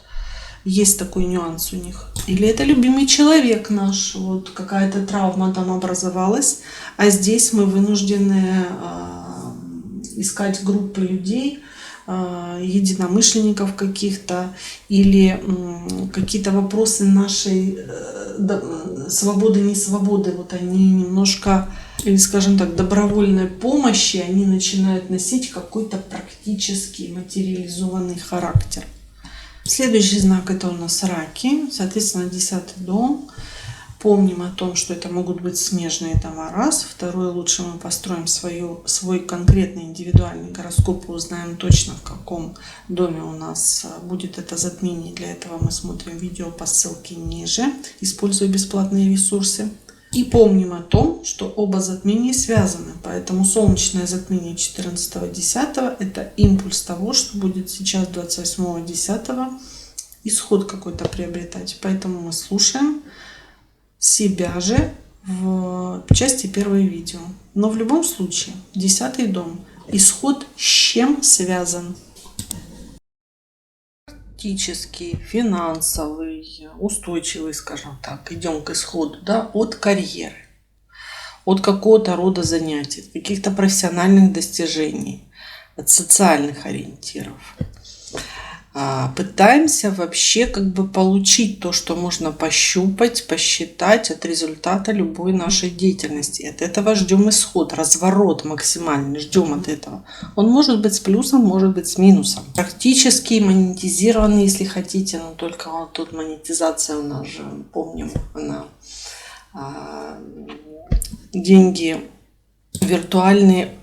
есть такой нюанс у них. Или это любимый человек наш, вот какая-то травма там образовалась, а здесь мы вынуждены искать группы людей, единомышленников каких-то, или какие-то вопросы нашей свободы, не свободы, вот они немножко, или, скажем так, добровольной помощи, они начинают носить какой-то практический материализованный характер. Следующий знак — это у нас раки, соответственно, 10-й дом. Помним о том, что это могут быть смежные дома, раз. Второе, лучше мы построим свой конкретный индивидуальный гороскоп и узнаем точно, в каком доме у нас будет это затмение. Для этого мы смотрим видео по ссылке ниже, используя бесплатные ресурсы. И помним о том, что оба затмения связаны. Поэтому солнечное затмение 14.10 это импульс того, что будет сейчас 28.10 исход какой-то приобретать. Поэтому мы слушаем себя же в части первой видео. Но в любом случае, 10-й дом. Исход с чем связан? Практический, финансовый, устойчивый, скажем так. Идем к исходу, да, от карьеры, от какого-то рода занятий, от каких-то профессиональных достижений, от социальных ориентиров. Пытаемся вообще как бы получить то, что можно пощупать, посчитать от результата любой нашей деятельности. От этого ждем исход, разворот максимальный, ждем от этого. Он может быть с плюсом, может быть с минусом. Практически монетизированный, если хотите, но только вот тут монетизация у нас же, помним, она деньги виртуальные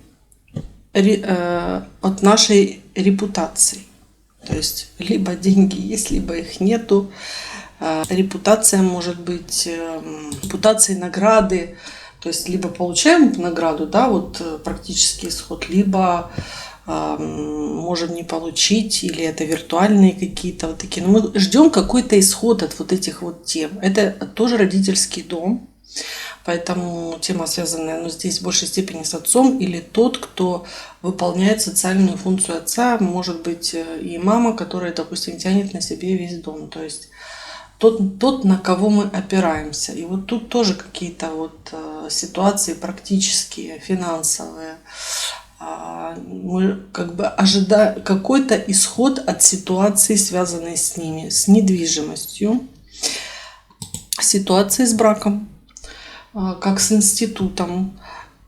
от нашей репутации. То есть либо деньги есть, либо их нету. Репутация может быть, репутации, награды. То есть либо получаем награду, да, вот практический исход, либо можем не получить, или это виртуальные какие-то вот такие. Но мы ждем какой-то исход от вот этих вот тем. Это тоже родительский дом. Поэтому тема, связанная, но здесь в большей степени с отцом, или тот, кто выполняет социальную функцию отца, может быть и мама, которая, допустим, тянет на себе весь дом. То есть тот, на кого мы опираемся. И вот тут тоже какие-то вот ситуации практические, финансовые. Мы как бы ожидаем какой-то исход от ситуации, связанной с ними, с недвижимостью, ситуации с браком, как с институтом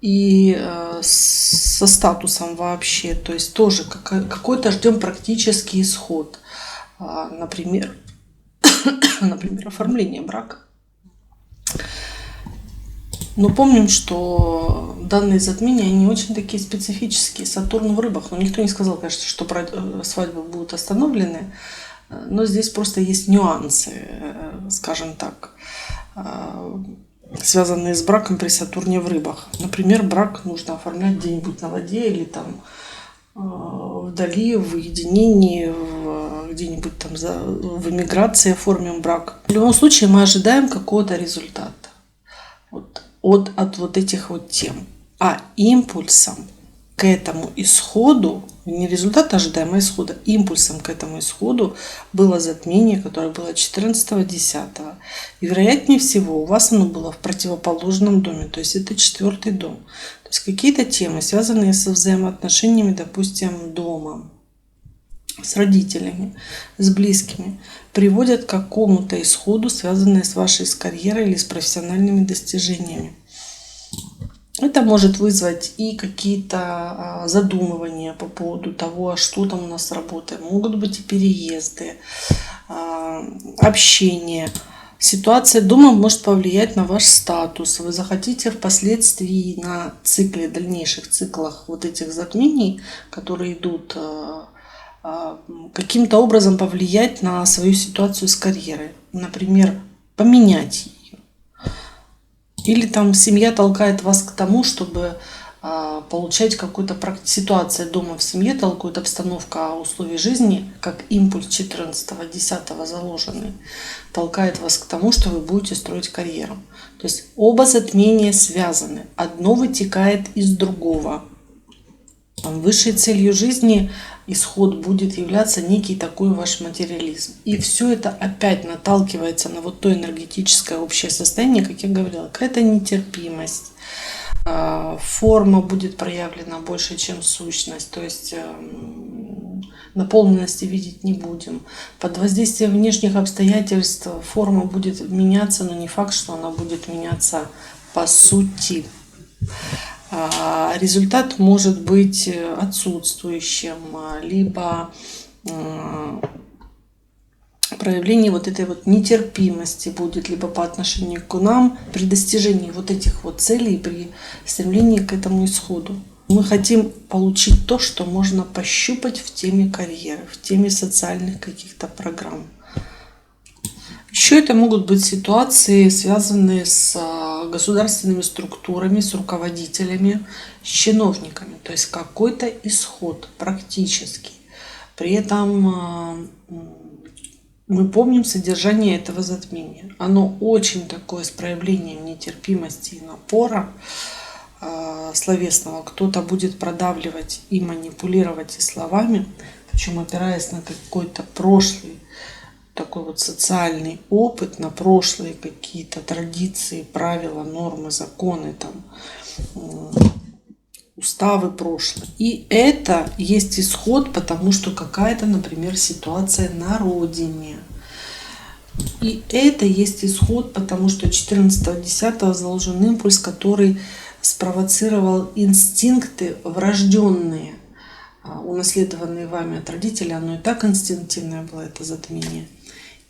и со статусом вообще. То есть тоже какой-то ждем практический исход. Например, оформление брака. Но помним, что данные затмения, они очень такие специфические. Сатурн в рыбах. Но никто не сказал, конечно, что свадьбы будут остановлены. Но здесь просто есть нюансы, скажем так, связанные с браком при Сатурне в рыбах. Например, брак нужно оформлять где-нибудь на воде или там вдали, в уединении, где-нибудь там в эмиграции оформим брак. В любом случае мы ожидаем какого-то результата от вот этих вот тем. А импульсом к этому исходу, не результат ожидаемого исхода, импульсом к этому исходу было затмение, которое было 14.10. И вероятнее всего у вас оно было в противоположном доме, то есть это 4-й дом. То есть какие-то темы, связанные со взаимоотношениями, допустим, дома, с родителями, с близкими, приводят к какому-то исходу, связанному с вашей карьерой или с профессиональными достижениями. Это может вызвать и какие-то задумывания по поводу того, что там у нас работает. Могут быть и переезды, общение. Ситуация дома может повлиять на ваш статус. Вы захотите впоследствии на цикле, дальнейших циклах вот этих затмений, которые идут, каким-то образом повлиять на свою ситуацию с карьерой. Например, поменять ее. Или там семья толкает вас к тому, чтобы получать какую-то ситуацию дома в семье, толкует обстановка условий жизни, как импульс 14.10 заложенный, толкает вас к тому, что вы будете строить карьеру. То есть оба затмения связаны. Одно вытекает из другого. Высшей целью жизни исход будет являться некий такой ваш материализм. И все это опять наталкивается на вот то энергетическое общее состояние, как я говорила, какая-то нетерпимость. Форма будет проявлена больше, чем сущность. То есть наполненности видеть не будем. Под воздействием внешних обстоятельств форма будет меняться, но не факт, что она будет меняться по сути. Результат может быть отсутствующим, либо проявление вот этой вот нетерпимости будет либо по отношению к нам при достижении вот этих вот целей, при стремлении к этому исходу. Мы хотим получить то, что можно пощупать в теме карьеры, в теме социальных каких-то программ. Еще это могут быть ситуации, связанные с государственными структурами, с руководителями, с чиновниками. То есть какой-то исход практически. При этом мы помним содержание этого затмения. Оно очень такое с проявлением нетерпимости и напора словесного. Кто-то будет продавливать и манипулировать и словами, причем опираясь на какой-то прошлый такой вот социальный опыт, на прошлые какие-то традиции, правила, нормы, законы, там, уставы прошлые. И это есть исход, потому что какая-то, например, ситуация на родине. И это есть исход, потому что 14.10 заложен импульс, который спровоцировал инстинкты врожденные, унаследованные вами от родителей. Оно и так инстинктивное было, это затмение.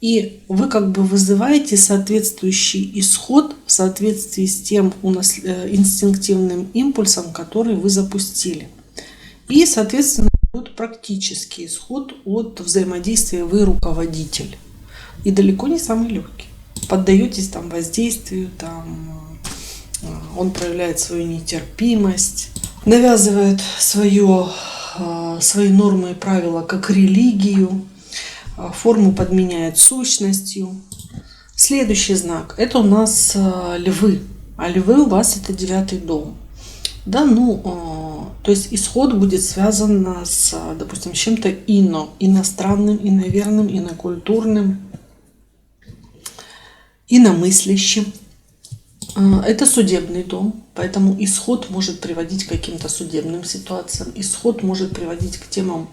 И вы как бы вызываете соответствующий исход в соответствии с тем инстинктивным импульсом, который вы запустили. И, соответственно, будет практический исход от взаимодействия вы руководитель. И далеко не самый легкий. Поддаетесь там воздействию, там, он проявляет свою нетерпимость, навязывает свои нормы и правила как религию, форму подменяет сущностью. Следующий знак – это у нас львы. А львы у вас это 9-й дом. Да, то есть исход будет связан с, допустим, чем-то иностранным, иноверным, инокультурным, иномыслящим. Это судебный дом, поэтому исход может приводить к каким-то судебным ситуациям. Исход может приводить к темам,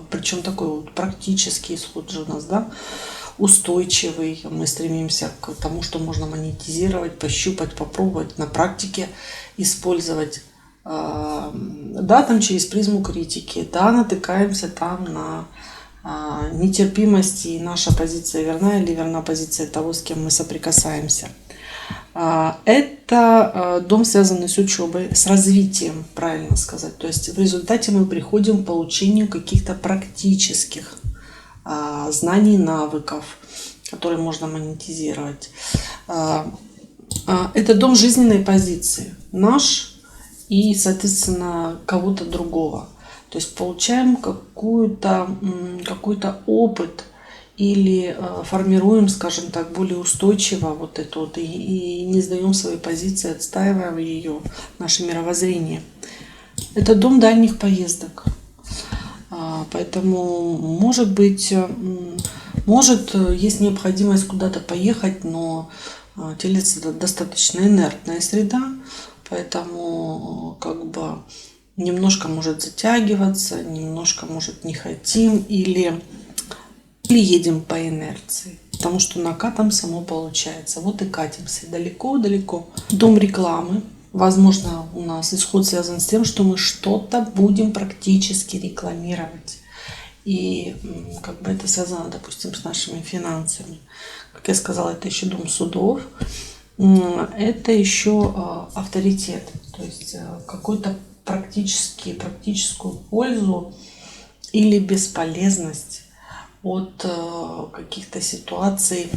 причем такой вот практический исход же у нас, да, устойчивый. Мы стремимся к тому, что можно монетизировать, пощупать, попробовать на практике использовать. Да, там через призму критики, да, натыкаемся там на нетерпимость, и наша позиция верна или верна позиция того, с кем мы соприкасаемся. Это дом, связанный с учебой, с развитием, правильно сказать. То есть в результате мы приходим к получению каких-то практических знаний, навыков, которые можно монетизировать. Это дом жизненной позиции. Наш и, соответственно, кого-то другого. То есть получаем какой-то опыт или формируем, скажем так, более устойчиво вот это вот и не сдаем свои позиции, отстаиваем ее, наше мировоззрение. Это дом дальних поездок. Поэтому, может быть, есть необходимость куда-то поехать, но Телец — это достаточно инертная среда, поэтому как бы немножко может затягиваться, немножко может не хотим или едем по инерции, потому что накатом само получается. Вот и катимся далеко-далеко. Дом рекламы. Возможно, у нас исход связан с тем, что мы что-то будем практически рекламировать. И как бы это связано, допустим, с нашими финансами. Как я сказала, это еще дом судов. Это еще авторитет. То есть какой-то практическую пользу или бесполезность от каких-то ситуаций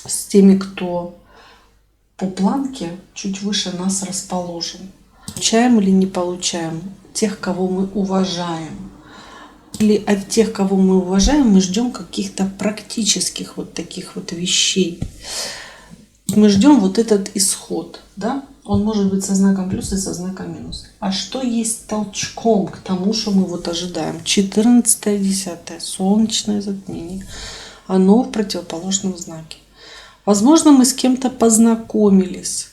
с теми, кто по планке чуть выше нас расположен. Получаем или не получаем тех, кого мы уважаем. Или от тех, кого мы уважаем, мы ждем каких-то практических вот таких вот вещей. Мы ждем вот этот исход, да? Он может быть со знаком плюс и со знаком минус. А что есть толчком к тому, что мы вот ожидаем? 14.10. Солнечное затмение. Оно в противоположном знаке. Возможно, мы с кем-то познакомились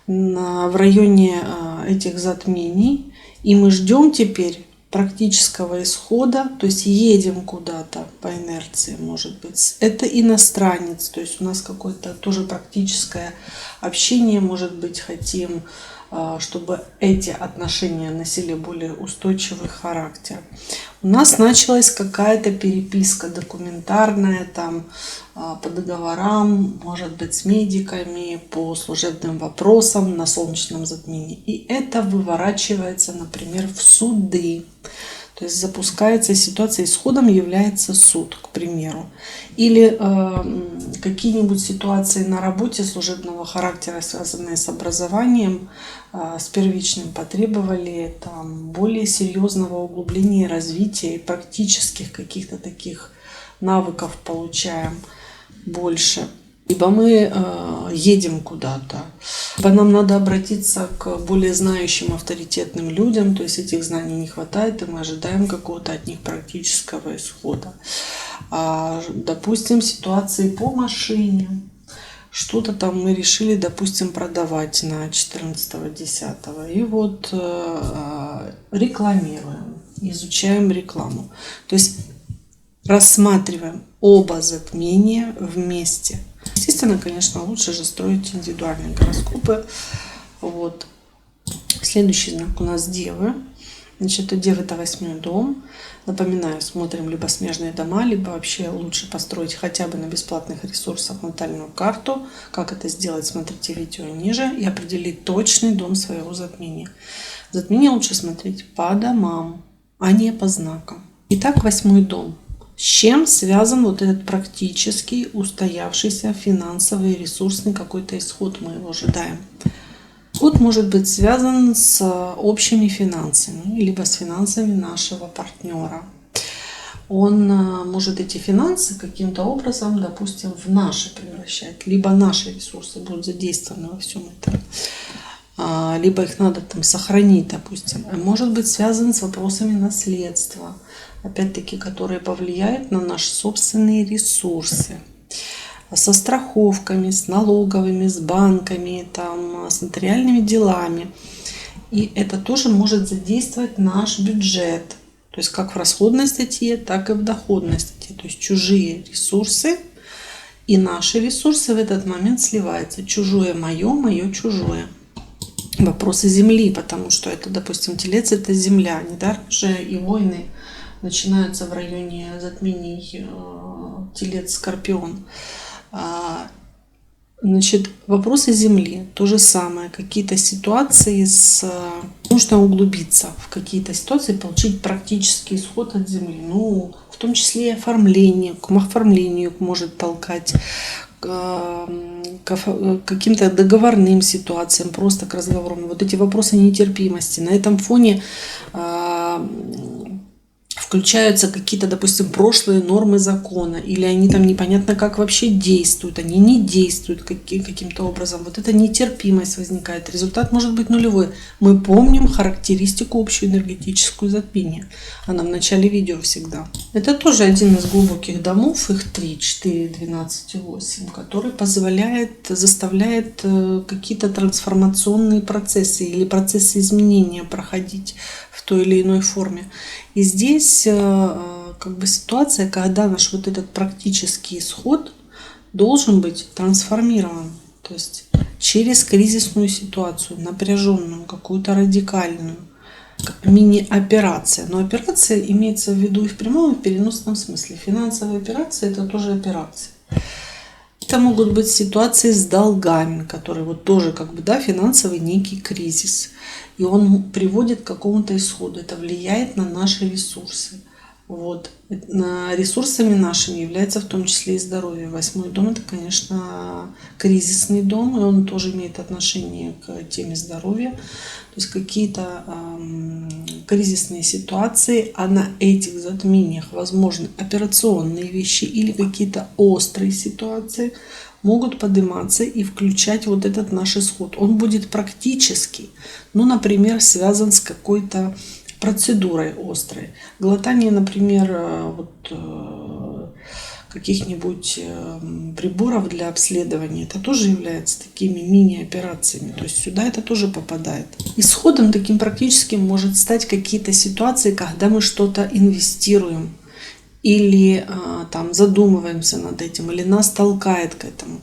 в районе этих затмений. И мы ждем теперь практического исхода, то есть едем куда-то по инерции, может быть. Это иностранец, то есть у нас какое-то тоже практическое общение, может быть, хотим, чтобы эти отношения носили более устойчивый характер. У нас началась какая-то переписка документарная, там по договорам, может быть, с медиками, по служебным вопросам на солнечном затмении. И это выворачивается, например, в суды. То есть запускается ситуация, исходом является суд, к примеру. Или какие-нибудь ситуации на работе служебного характера, связанные с образованием, с первичным, потребовали там более серьезного углубления и развития, и практических каких-то таких навыков получаем больше. Либо мы едем куда-то, либо нам надо обратиться к более знающим, авторитетным людям, то есть этих знаний не хватает, и мы ожидаем какого-то от них практического исхода. Допустим, ситуации по машине. Что-то там мы решили, допустим, продавать на 14-10. И вот рекламируем, изучаем рекламу. То есть рассматриваем оба затмения вместе. Естественно, конечно, лучше же строить индивидуальные гороскопы. Вот. Следующий знак у нас Девы. Значит, у Девы это 8-й дом. Напоминаю, смотрим либо смежные дома, либо вообще лучше построить хотя бы на бесплатных ресурсах натальную карту. Как это сделать, смотрите видео ниже. И определить точный дом своего затмения. Затмение лучше смотреть по домам, а не по знакам. Итак, 8-й дом. С чем связан вот этот практический, устоявшийся финансовый, ресурсный какой-то исход, мы его ожидаем? Исход может быть связан с общими финансами, либо с финансами нашего партнера. Он может эти финансы каким-то образом, допустим, в наши превращать, либо наши ресурсы будут задействованы во всем этом, либо их надо там сохранить, допустим. Может быть связан с вопросами наследства, опять-таки, которые повлияют на наши собственные ресурсы, со страховками, с налоговыми, с банками, там, с нотариальными делами. И это тоже может задействовать наш бюджет, то есть как в расходной статье, так и в доходной статье. То есть чужие ресурсы и наши ресурсы в этот момент сливаются. Чужое мое, мое чужое. Вопросы земли, потому что это, допустим, Телец — это земля. Недаром же и войны начинаются в районе затмений Телец-Скорпион. Значит, вопросы Земли, то же самое. Какие-то ситуации, нужно углубиться в какие-то ситуации, получить практический исход от Земли. Ну, в том числе и оформление, к оформлению может толкать, к каким-то договорным ситуациям, просто к разговорам. Вот эти вопросы нетерпимости. На этом фоне включаются какие-то, допустим, прошлые нормы закона, или они там непонятно как вообще действуют, они не действуют каким-то образом. Вот эта нетерпимость возникает. Результат может быть нулевой. Мы помним характеристику общую энергетическую затмения. Она в начале видео всегда. Это тоже один из глубоких домов, их 3, 4, 12 и 8, который заставляет какие-то трансформационные процессы или процессы изменения проходить в той или иной форме. И здесь как бы ситуация, когда наш вот этот практический исход должен быть трансформирован. То есть через кризисную ситуацию, напряженную, какую-то радикальную, как мини-операция. Но операция имеется в виду и в прямом, и в переносном смысле. Финансовая операция — это тоже операция. Это могут быть ситуации с долгами, которые вот тоже как бы, да, финансовый некий кризис. И он приводит к какому-то исходу. Это влияет на наши ресурсы. Вот. Ресурсами нашими является в том числе и здоровье. 8-й дом — это, конечно, кризисный дом, и он тоже имеет отношение к теме здоровья. То есть какие-то кризисные ситуации, а на этих затмениях возможны операционные вещи или какие-то острые ситуации, могут подниматься и включать вот этот наш исход. Он будет практический, ну, например, связан с какой-то процедурой острой. Глотание, например, каких-нибудь приборов для обследования, это тоже является такими мини-операциями. То есть сюда это тоже попадает. Исходом таким практическим может стать какие-то ситуации, когда мы что-то инвестируем или там задумываемся над этим, или нас толкает к этому.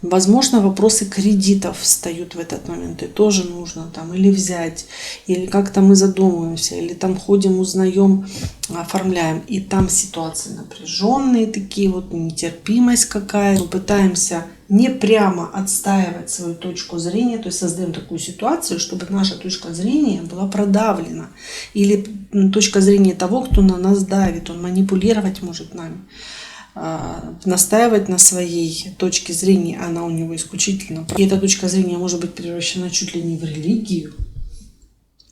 Возможно, вопросы кредитов встают в этот момент, и тоже нужно там или взять, или как-то мы задумываемся, или там ходим, узнаем, оформляем. И там ситуации напряженные такие, вот нетерпимость какая-то. Мы пытаемся не прямо отстаивать свою точку зрения, то есть создаем такую ситуацию, чтобы наша точка зрения была продавлена. Или точка зрения того, кто на нас давит, он манипулировать может нами. Настаивать на своей точке зрения, она у него исключительно. И эта точка зрения может быть превращена чуть ли не в религию.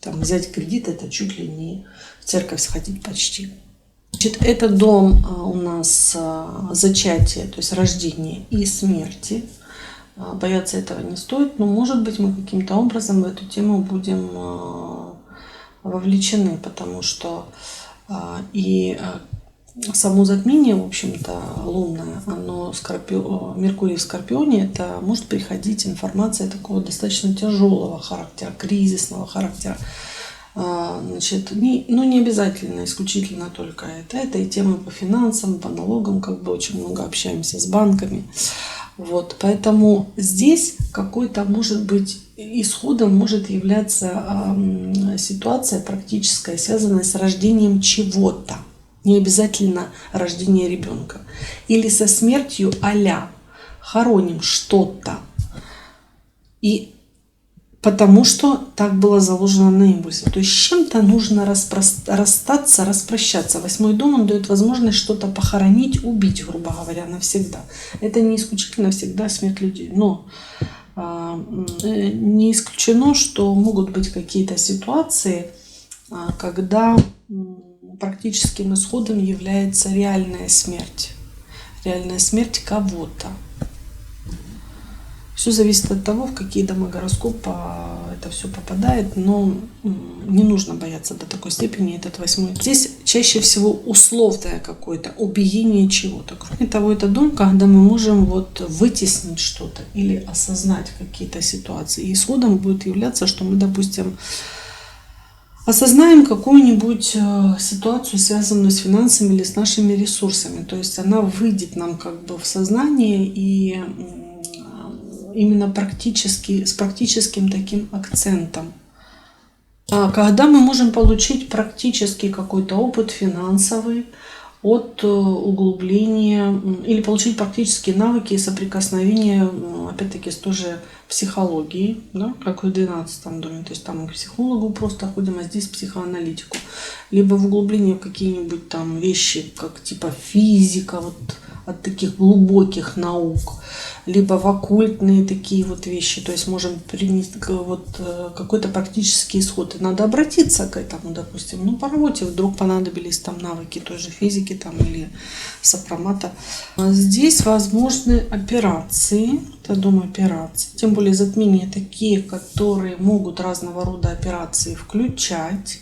Там, взять кредит — это чуть ли не в церковь сходить почти. Значит, это дом у нас зачатия, то есть рождения и смерти. Бояться этого не стоит, но может быть мы каким-то образом в эту тему будем вовлечены, потому что и само затмение, в общем-то, лунное, оно Меркурий в Скорпионе, это может приходить информация такого достаточно тяжелого характера, кризисного характера. Значит, не обязательно исключительно только это. Это и темы по финансам, по налогам, как бы очень много общаемся с банками. Вот, поэтому здесь какой-то, может быть, исходом может являться ситуация практическая, связанная с рождением чего-то. Не обязательно рождение ребенка. Или со смертью а-ля хороним что-то. И потому что так было заложено на импульсе. То есть с чем-то нужно расстаться, распрощаться. 8-й дом, он дает возможность что-то похоронить, убить, грубо говоря, навсегда. Это не исключительно всегда смерть людей. Но не исключено, что могут быть какие-то ситуации, когда практическим исходом является реальная смерть. Реальная смерть кого-то. Все зависит от того, в какие дома гороскопа это все попадает, но не нужно бояться до такой степени этот 8-й. Здесь чаще всего условное какое-то убиение чего-то. Кроме того, это дом, когда мы можем вот вытеснить что-то или осознать какие-то ситуации. И исходом будет являться, что мы, допустим, осознаем какую-нибудь ситуацию, связанную с финансами или с нашими ресурсами. То есть она выйдет нам как бы в сознание и именно с практическим таким акцентом. Когда мы можем получить практический какой-то опыт финансовый от углубления или получить практические навыки и соприкосновения, опять-таки, с той же психологией, да, как в 12 доме. То есть там мы к психологу просто ходим, а здесь психоаналитику. Либо в углубление в какие-нибудь там вещи, как типа физика, вот от таких глубоких наук, либо в оккультные такие вот вещи, то есть можем принести вот какой-то практический исход. И надо обратиться к этому, допустим, по работе вдруг понадобились там навыки той же физики там, или сопромата. Здесь возможны операции, это дом операций, тем более затмения такие, которые могут разного рода операции включать,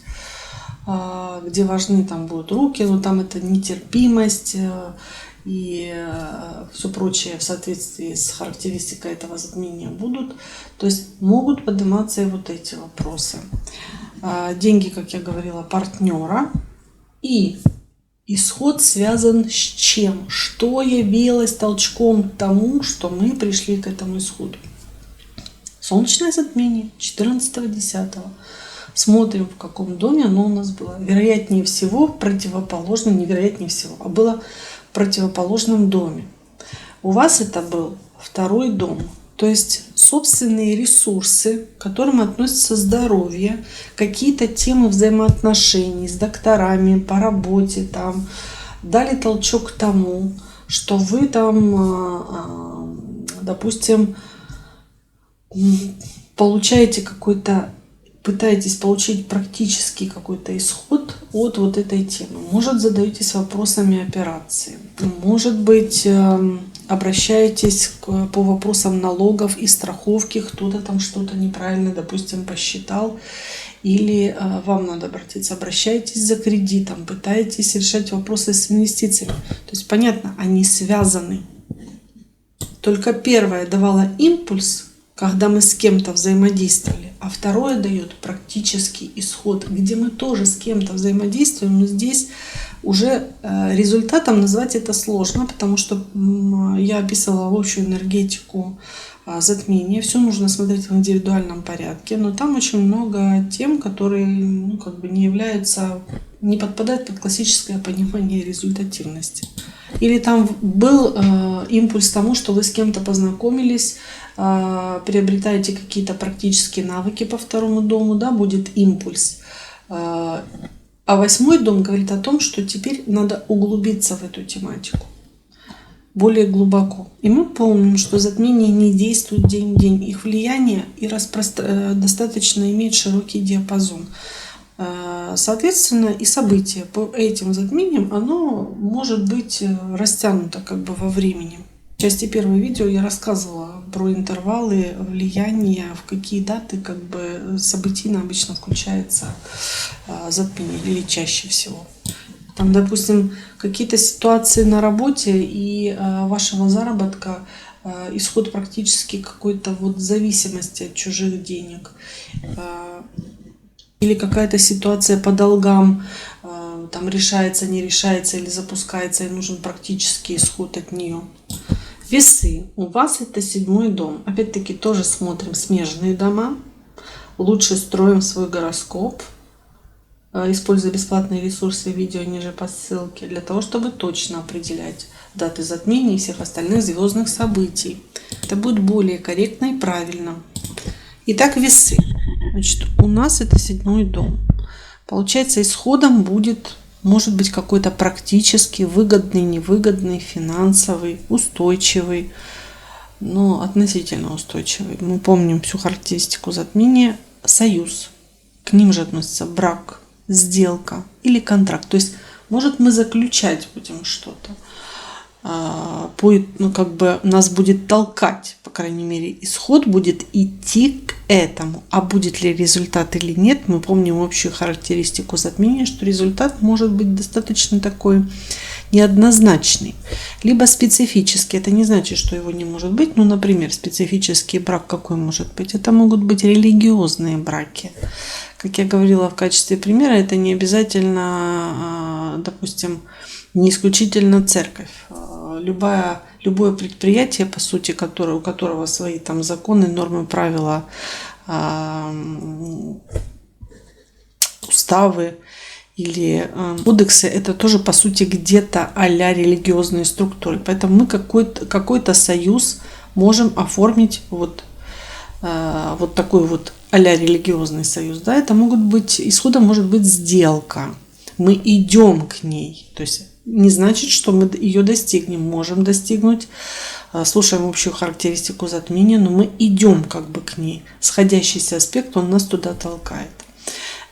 где важны там будут руки, но там это нетерпимость, и все прочее в соответствии с характеристикой этого затмения будут. То есть могут подниматься и вот эти вопросы. Деньги, как я говорила, партнера. И исход связан с чем? Что явилось толчком к тому, что мы пришли к этому исходу? Солнечное затмение 14-10. Смотрим, в каком доме оно у нас было. Вероятнее всего, противоположно, невероятнее всего, а было в противоположном доме. У вас это был 2-й дом. То есть собственные ресурсы, к которым относится здоровье, какие-то темы взаимоотношений с докторами по работе, там, дали толчок к тому, что вы там, допустим, получаете какой-то, пытаетесь получить практический какой-то исход от вот этой темы. Может, задаетесь вопросами операции. Может быть, обращаетесь по вопросам налогов и страховки. Кто-то там что-то неправильно, допустим, посчитал. Или вам надо обратиться. Обращаетесь за кредитом. Пытаетесь решать вопросы с инвестициями. То есть, понятно, они связаны. Только первое давало импульс, когда мы с кем-то взаимодействовали, а второе дает практический исход, где мы тоже с кем-то взаимодействуем, но здесь уже результатом назвать это сложно, потому что я описывала общую энергетику затмения. Все нужно смотреть в индивидуальном порядке, но там очень много тем, которые не являются, не подпадают под классическое понимание результативности. Или там был импульс тому, что вы с кем-то познакомились, приобретаете какие-то практические навыки по второму дому, да, будет импульс. А 8-й дом говорит о том, что теперь надо углубиться в эту тематику более глубоко. И мы помним, что затмения не действуют день в день. Их влияние и достаточно имеет широкий диапазон. Соответственно, и событие по этим затмениям, оно может быть растянуто во времени. В части первого видео я рассказывала про интервалы влияния, в какие даты событийно обычно включается затмение, или чаще всего. Там, допустим, какие-то ситуации на работе и вашего заработка, исход практически какой-то зависимости от чужих денег. Или какая-то ситуация по долгам, там решается, не решается или запускается, и нужен практический исход от нее. Весы. У вас это 7-й дом. Опять-таки тоже смотрим смежные дома. Лучше строим свой гороскоп, используя бесплатные ресурсы видео ниже по ссылке, для того, чтобы точно определять даты затмений и всех остальных звездных событий. Это будет более корректно и правильно. Итак, весы. Значит, у нас это 7-й дом. Получается, исходом может быть какой-то практически выгодный, невыгодный, финансовый, устойчивый, но относительно устойчивый. Мы помним всю характеристику затмения. Союз. К ним же относится брак, сделка или контракт. То есть, может, мы заключать будем что-то. Нас будет толкать, по крайней мере, исход будет идти к этому. А будет ли результат или нет, мы помним общую характеристику затмения, что результат может быть достаточно такой неоднозначный. Либо специфический, это не значит, что его не может быть. Например, специфический брак какой может быть? Это могут быть религиозные браки. Как я говорила в качестве примера, это не обязательно, допустим, не исключительно церковь. Любое предприятие, по сути, у которого свои там законы, нормы, правила, уставы или кодексы, это тоже, по сути, где-то а-ля религиозные структуры. Поэтому мы какой-то союз можем оформить такой а-ля религиозный союз. Да? Это исходом может быть сделка. Мы идем к ней. То есть не значит, что мы ее достигнем. Можем достигнуть, слушаем общую характеристику затмения, но мы идем к ней. Сходящийся аспект, он нас туда толкает.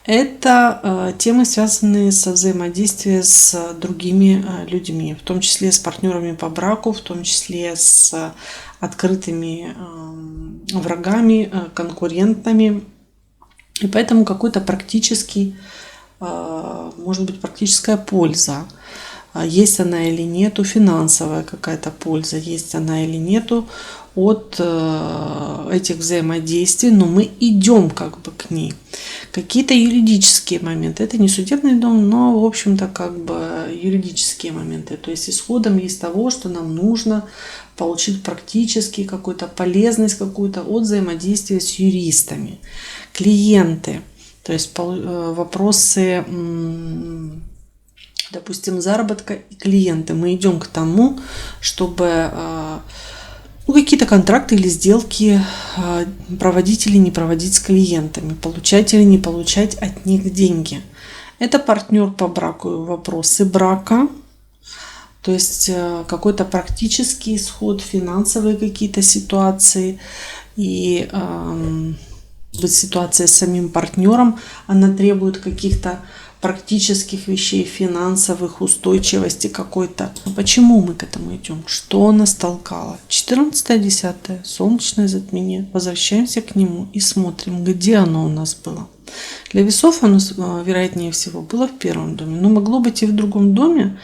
Это темы, связанные со взаимодействием с другими людьми, в том числе с партнерами по браку, в том числе с открытыми врагами, конкурентами. И поэтому какой-то может быть практическая польза. Есть она или нету, финансовая какая-то польза, есть она или нету от этих взаимодействий, но мы идем к ней. Какие-то юридические моменты, это не судебный дом, но в общем-то юридические моменты, то есть исходом есть того, что нам нужно получить практически какую-то полезность какую-то от взаимодействия с юристами. Клиенты, то есть вопросы, допустим, заработка и клиенты. Мы идем к тому, чтобы какие-то контракты или сделки проводить или не проводить с клиентами, получать или не получать от них деньги. Это партнер по браку, вопросы брака, то есть какой-то практический исход, финансовые какие-то ситуации и ситуация с самим партнером, она требует каких-то практических вещей, финансовых, устойчивости какой-то. Почему мы к этому идем? Что нас толкало? 14-10, солнечное затмение. Возвращаемся к нему и смотрим, где оно у нас было. Для весов оно, вероятнее всего, было в 1-м доме, но могло быть и в другом доме,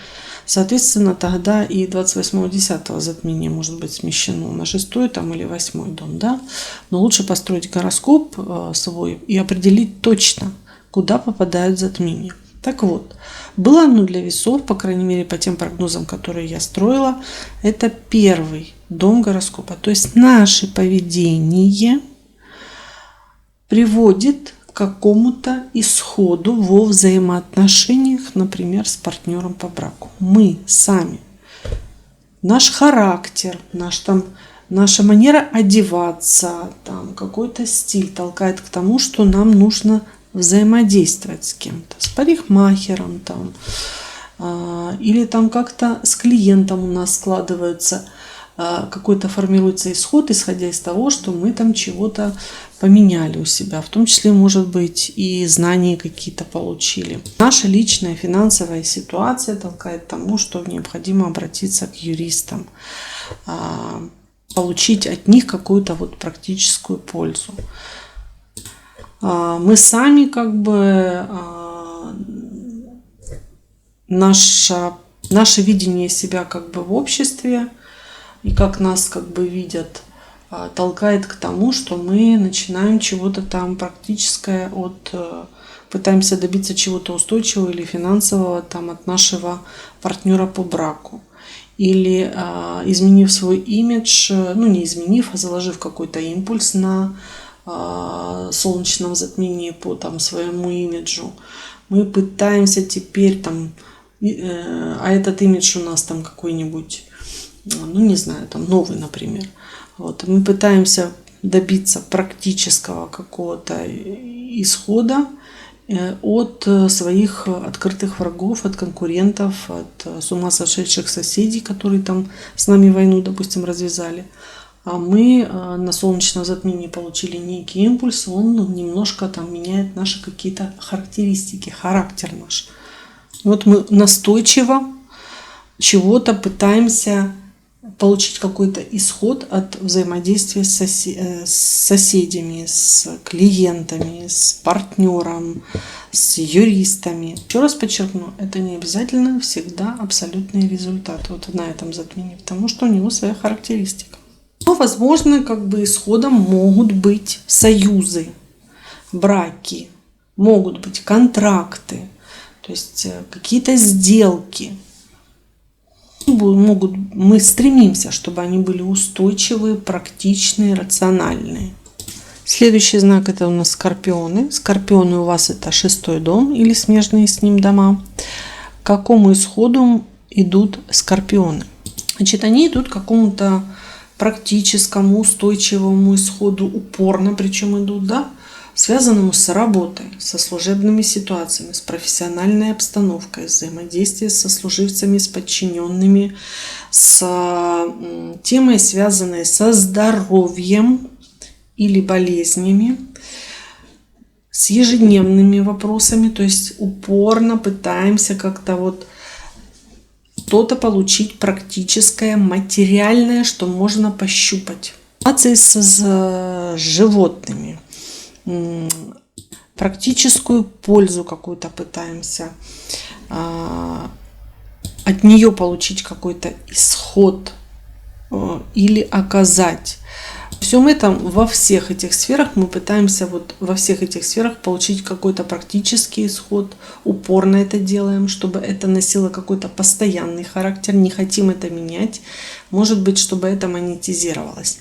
Соответственно, тогда и 28-10 затмение может быть смещено на 6 там, или 8 дом. Да? Но лучше построить гороскоп свой и определить точно, куда попадают затмения. Так вот, было оно для весов, по крайней мере, по тем прогнозам, которые я строила, это 1 дом гороскопа. То есть наше поведение приводит к какому-то исходу во взаимоотношениях, например, с партнером по браку. Мы сами, наш характер, наша манера одеваться, какой-то стиль толкает к тому, что нам нужно взаимодействовать с кем-то, с парикмахером или как-то с клиентом у нас складывается какой-то формируется исход, исходя из того, что мы чего-то поменяли у себя, в том числе, может быть, и знания какие-то получили. Наша личная финансовая ситуация толкает к тому, что необходимо обратиться к юристам, получить от них какую-то практическую пользу. Мы сами наше видение себя в обществе и как нас видят, толкает к тому, что мы начинаем чего-то практическое пытаемся добиться чего-то устойчивого или финансового от нашего партнера по браку. Или изменив свой имидж, не изменив, а заложив какой-то импульс на солнечном затмении по своему имиджу, мы пытаемся теперь а этот имидж у нас какой-нибудь, новый, например. Мы пытаемся добиться практического какого-то исхода от своих открытых врагов, от конкурентов, от с ума сошедших соседей, которые с нами войну, допустим, развязали. А мы на солнечном затмении получили некий импульс, он немножко меняет наши какие-то характеристики, характер наш. Мы настойчиво чего-то пытаемся получить какой-то исход от взаимодействия с соседями, с клиентами, с партнером, с юристами. Еще раз подчеркну, это не обязательно всегда абсолютный результат на этом затмении, потому что у него своя характеристика. Но, возможно, исходом могут быть союзы, браки, могут быть контракты, то есть какие-то сделки. Мы стремимся, чтобы они были устойчивые, практичные, рациональные. Следующий знак это у нас скорпионы. Скорпионы у вас это 6 дом или смежные с ним дома. К какому исходу идут скорпионы? Они идут к какому-то практическому, устойчивому исходу, упорно причем идут, связанному с работой, со служебными ситуациями, с профессиональной обстановкой, взаимодействием со служивцами, с подчиненными, с темой, связанной со здоровьем или болезнями, с ежедневными вопросами, то есть упорно пытаемся как-то что-то получить практическое, материальное, что можно пощупать. Ситуации с животными. Практическую пользу какую-то пытаемся от нее получить какой-то исход или оказать. Всем этом во всех этих сферах мы пытаемся во всех этих сферах получить какой-то практический исход, упорно это делаем, чтобы это носило какой-то постоянный характер, не хотим это менять, может быть, чтобы это монетизировалось.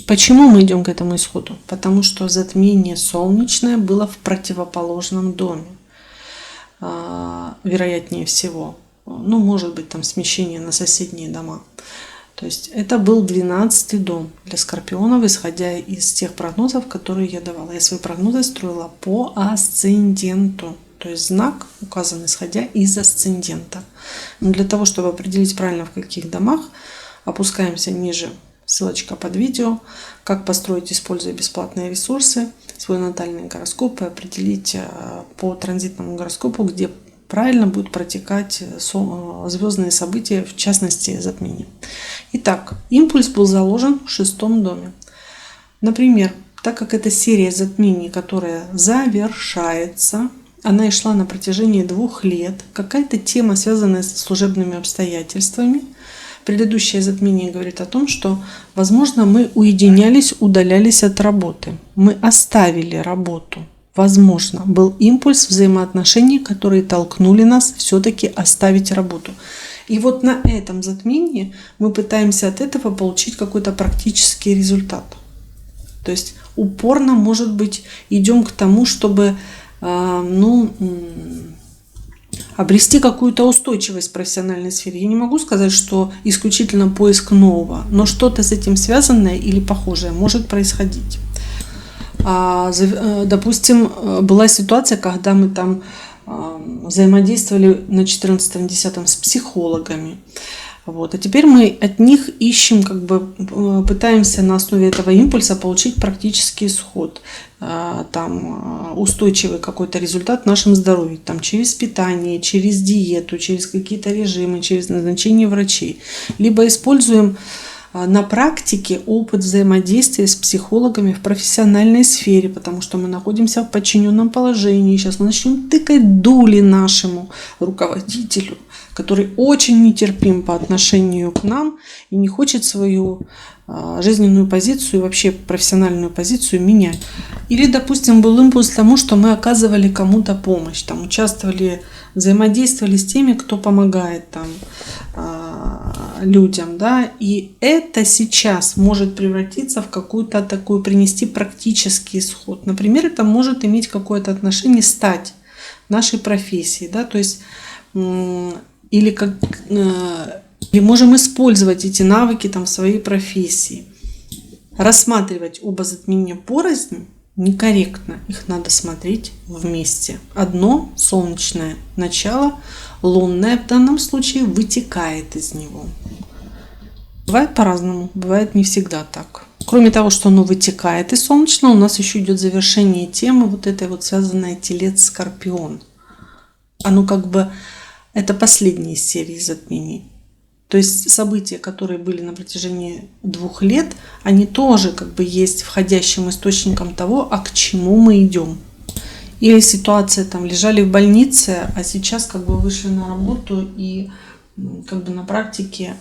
Почему мы идем к этому исходу? Потому что затмение солнечное было в противоположном доме, вероятнее всего. Может быть, смещение на соседние дома. То есть это был 12-й дом для скорпионов, исходя из тех прогнозов, которые я давала. Я свои прогнозы строила по асценденту. То есть знак указан, исходя из асцендента. Но для того, чтобы определить правильно, в каких домах, опускаемся ниже. Ссылочка под видео. Как построить, используя бесплатные ресурсы, свой натальный гороскоп и определить по транзитному гороскопу, где правильно будут протекать звездные события, в частности затмение. Итак, импульс был заложен в 6 доме. Например, так как это серия затмений, которая завершается, Она и шла на протяжении 2 лет. Какая-то тема, связанная с служебными обстоятельствами. Предыдущее затмение говорит о том, что, возможно, мы уединялись, удалялись от работы. Мы оставили работу. Возможно, был импульс взаимоотношений, которые толкнули нас все-таки оставить работу. И вот на этом затмении мы пытаемся от этого получить какой-то практический результат. То есть упорно, может быть, идем к тому, чтобы обрести какую-то устойчивость в профессиональной сфере. Я не могу сказать, что исключительно поиск нового, но что-то с этим связанное или похожее может происходить. Допустим, была ситуация, когда мы там взаимодействовали на 14-10 с психологами. Вот. А теперь мы от них ищем, пытаемся на основе этого импульса получить практический исход, устойчивый какой-то результат в нашем здоровье, через питание, через диету, через какие-то режимы, через назначение врачей. Либо используем на практике опыт взаимодействия с психологами в профессиональной сфере, потому что мы находимся в подчиненном положении. Сейчас мы начнем тыкать дули нашему руководителю, который очень нетерпим по отношению к нам и не хочет свою жизненную позицию и вообще профессиональную позицию менять. Или, допустим, был импульс к тому, что мы оказывали кому-то помощь, участвовали, взаимодействовали с теми, кто помогает людям, и это сейчас может превратиться в какую-то такую, принести практический исход. Например, это может иметь какое-то отношение, стать нашей профессией, то есть или можем использовать эти навыки в своей профессии. Рассматривать оба затмения порознь некорректно, их надо смотреть вместе. Одно солнечное начало, лунное в данном случае вытекает из него. Бывает по-разному, бывает не всегда так. Кроме того, что оно вытекает из солнечного, у нас еще идет завершение темы связанное Телец-Скорпион. Оно это последняя из серии затмений. То есть события, которые были на протяжении 2 лет, они тоже есть входящим источником того, а к чему мы идем. Или ситуация, лежали в больнице, а сейчас вышли на работу и на практике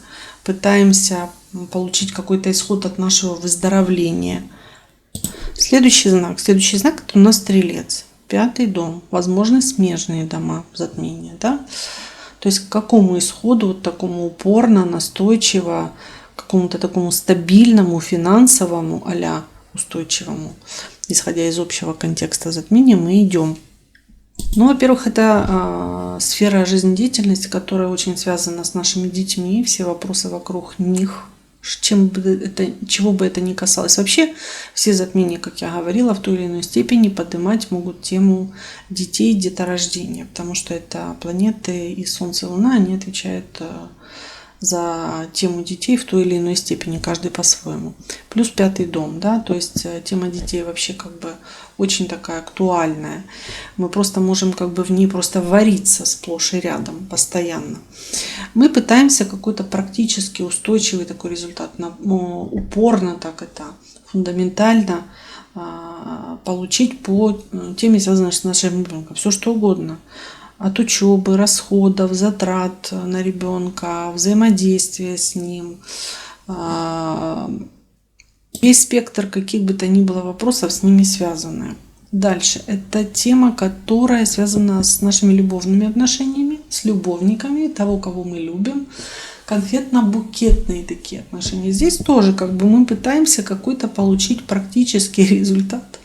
пытаемся получить какой-то исход от нашего выздоровления. Следующий знак это у нас Стрелец. 5-й дом, возможно, смежные дома затмения, То есть к какому исходу, такому упорно, настойчиво, какому-то такому стабильному, финансовому, а-ля устойчивому, исходя из общего контекста затмения, мы идем. Во-первых, это сфера жизнедеятельности, которая очень связана с нашими детьми, все вопросы вокруг них, чего бы это ни касалось. Вообще все затмения, как я говорила, в той или иной степени поднимать могут тему детей, деторождения, потому что это планеты и Солнце, и Луна, они отвечают за тему детей в той или иной степени, каждый по-своему. Плюс 5-й дом, то есть тема детей вообще очень такая актуальная. Мы просто можем в ней просто вариться сплошь и рядом, постоянно. Мы пытаемся какой-то практически устойчивый такой результат, упорно фундаментально получить по теме, связанной с нашим ребенком. Все что угодно. От учебы, расходов, затрат на ребенка, взаимодействия с ним. Весь спектр каких бы то ни было вопросов с ними связаны. Дальше. Это тема, которая связана с нашими любовными отношениями, с любовниками, того, кого мы любим. Конфетно-букетные такие отношения. Здесь тоже мы пытаемся какой-то получить практический результат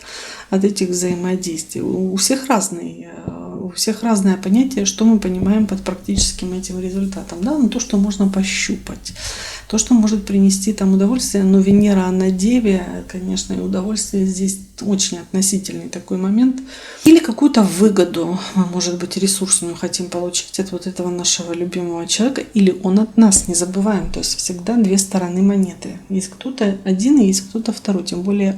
от этих взаимодействий. У всех разное понятие, что мы понимаем под практическим этим результатом. То, что можно пощупать, то, что может принести удовольствие. Но Венера на Деве, конечно, и удовольствие здесь очень относительный такой момент. Или какую-то выгоду, может быть, ресурсную хотим получить от этого нашего любимого человека, или он от нас, не забываем. То есть всегда 2 стороны монеты. Есть кто-то один и есть кто-то второй. Тем более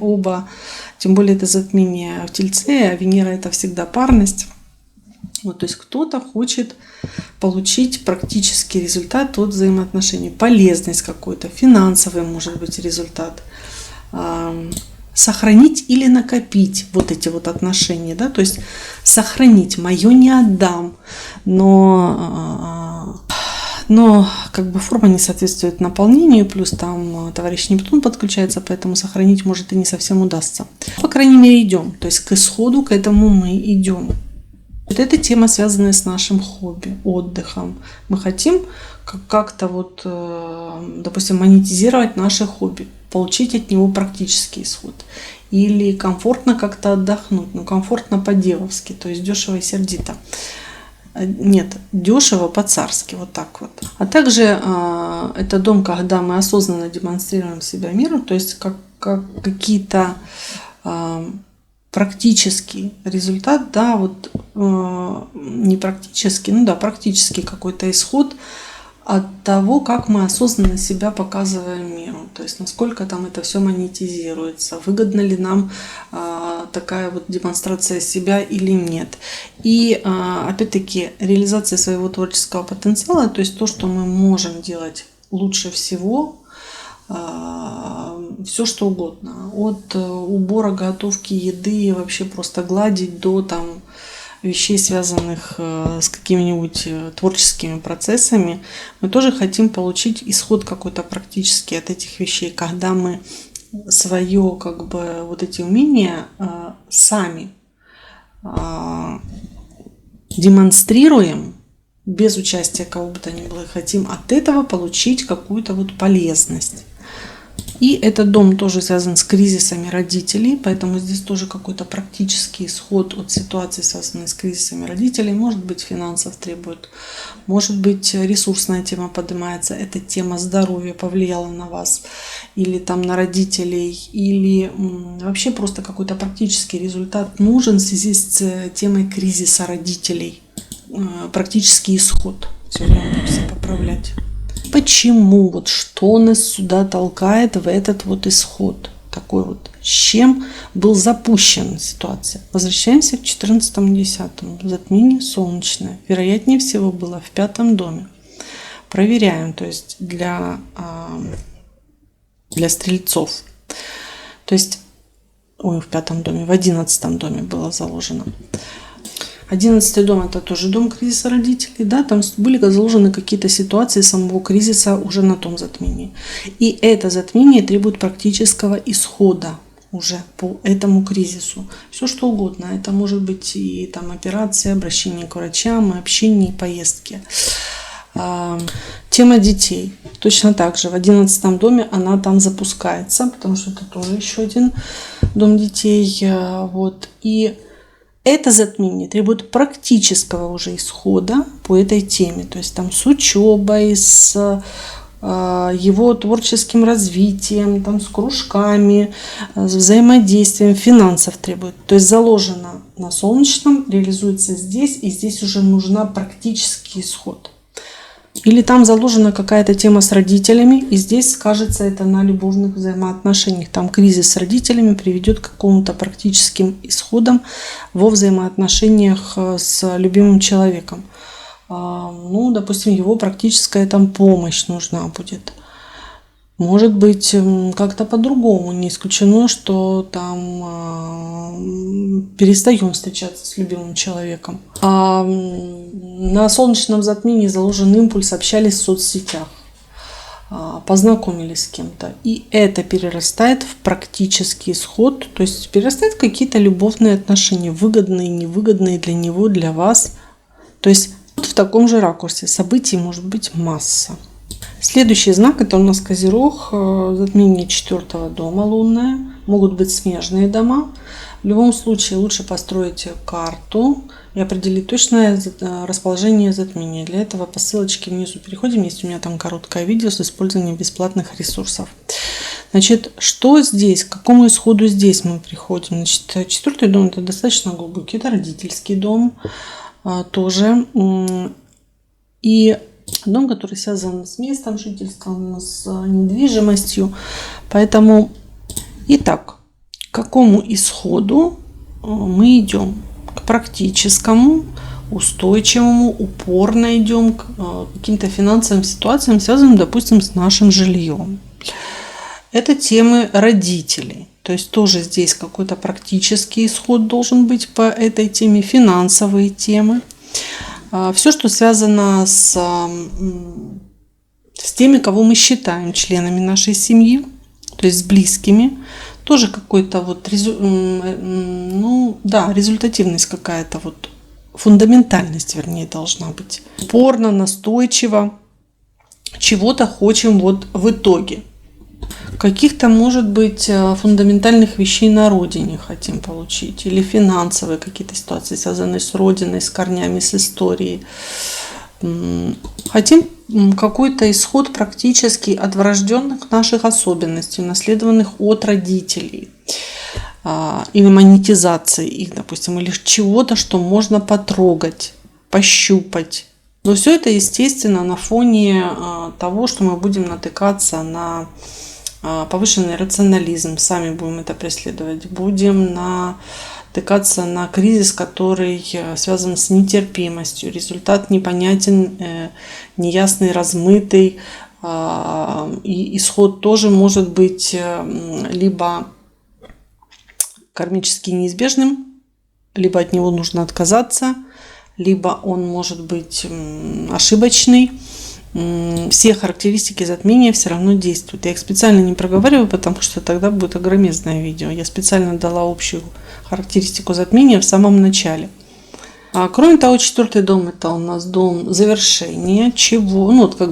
это затмение в Тельце, а Венера это всегда парность. То есть кто-то хочет получить практический результат от взаимоотношений, полезность какой-то, финансовый может быть результат, сохранить или накопить вот эти вот отношения, да, то есть сохранить, мое не отдам, но как бы форма не соответствует наполнению, плюс там товарищ Нептун подключается, поэтому сохранить может и не совсем удастся. По крайней мере, идем, то есть к исходу, к этому мы идем. Вот эта тема, связанная с нашим хобби, отдыхом. Мы хотим как-то вот, допустим, монетизировать наше хобби, получить от него практический исход. Или комфортно как-то отдохнуть, но комфортно по-девовски, то есть дешево и сердито. Нет, дешево по-царски, вот так вот. А также это дом, когда мы осознанно демонстрируем себя миру, то есть как какие-то практический результат, да, вот не практический, ну да, практический какой-то исход от того, как мы осознанно себя показываем миру, то есть насколько там это все монетизируется, выгодна ли нам такая вот демонстрация себя или нет. И опять-таки реализация своего творческого потенциала, то есть то, что мы можем делать лучше всего, все что угодно, от убора, готовки еды, вообще просто гладить, до там вещей, связанных с какими-нибудь творческими процессами, мы тоже хотим получить исход какой-то практически от этих вещей, когда мы свое как бы вот эти умения сами демонстрируем без участия кого бы то ни было, и хотим от этого получить какую-то вот полезность. И этот дом тоже связан с кризисами родителей, поэтому здесь тоже какой-то практический исход от ситуации, связанной с кризисами родителей. Может быть, финансов требует, может быть, ресурсная тема поднимается, эта тема здоровья повлияла на вас, или там на родителей, или вообще просто какой-то практический результат нужен в связи с темой кризиса родителей. Практический исход. Все время будем себя поправлять. Почему? Вот что нас сюда толкает в этот вот исход? Такой вот. С чем был запущена ситуация? Возвращаемся к 14-10. Затмение солнечное. Вероятнее всего было в 5 доме. Проверяем. То есть для стрельцов. То есть, в 5 доме, в 11 доме было заложено. 11-й дом – это тоже дом кризиса родителей, да, там были заложены какие-то ситуации самого кризиса уже на том затмении. И это затмение требует практического исхода уже по этому кризису. Все что угодно. Это может быть и там операции, обращение к врачам, и общение, и поездки. Тема детей. Точно так же в 11 доме она там запускается, потому что это тоже еще один дом детей. Вот. И это затмение требует практического уже исхода по этой теме. То есть там с учебой, с его творческим развитием, там, с кружками, с взаимодействием, финансов требует. То есть заложено на солнечном, реализуется здесь, и здесь уже нужна практический исход. Или там заложена какая-то тема с родителями, и здесь скажется это на любовных взаимоотношениях. Там кризис с родителями приведет к какому-то практическим исходам во взаимоотношениях с любимым человеком. Ну, допустим, его практическая там помощь нужна будет. Может быть, как-то по-другому. Не исключено, что там перестаем встречаться с любимым человеком. А на солнечном затмении заложен импульс, общались в соцсетях, познакомились с кем-то. И это перерастает в практический исход, то есть перерастает в какие-то любовные отношения, выгодные, невыгодные для него, для вас. То есть в таком же ракурсе событий может быть масса. Следующий знак – это у нас Козерог, затмение 4 дома лунное. Могут быть смежные дома. В любом случае лучше построить карту и определить точное расположение затмения. Для этого по ссылочке внизу переходим. Есть у меня там короткое видео с использованием бесплатных ресурсов. Значит, что здесь? К какому исходу здесь мы приходим? Значит, 4 дом – это достаточно глубокий, это родительский дом тоже. И дом, который связан с местом жительства, с недвижимостью. Поэтому, итак, к какому исходу мы идем? К практическому, устойчивому, упорно идем к каким-то финансовым ситуациям, связанным, допустим, с нашим жильем. Это темы родителей. То есть тоже здесь какой-то практический исход должен быть по этой теме, финансовые темы. Все, что связано с теми, кого мы считаем членами нашей семьи, то есть с близкими, тоже какой-то вот, результативность какая-то, вот фундаментальность, вернее, должна быть. Упорно, настойчиво чего-то хотим вот в итоге. Каких-то, может быть, фундаментальных вещей на родине хотим получить. Или финансовые какие-то ситуации, связанные с родиной, с корнями, с историей. Хотим какой-то исход практически от врожденных наших особенностей, унаследованных от родителей. Или монетизации их, допустим, или чего-то, что можно потрогать, пощупать. Но все это, естественно, на фоне того, что мы будем натыкаться на повышенный рационализм, сами будем это преследовать, будем натыкаться на кризис, который связан с нетерпимостью, результат непонятен, неясный, размытый, и исход тоже может быть либо кармически неизбежным, либо от него нужно отказаться, либо он может быть ошибочный. Все характеристики затмения все равно действуют. Я их специально не проговариваю, потому что тогда будет огромезное видео. Я специально дала общую характеристику затмения в самом начале. Кроме того, 4-й дом — это у нас дом завершения, чего,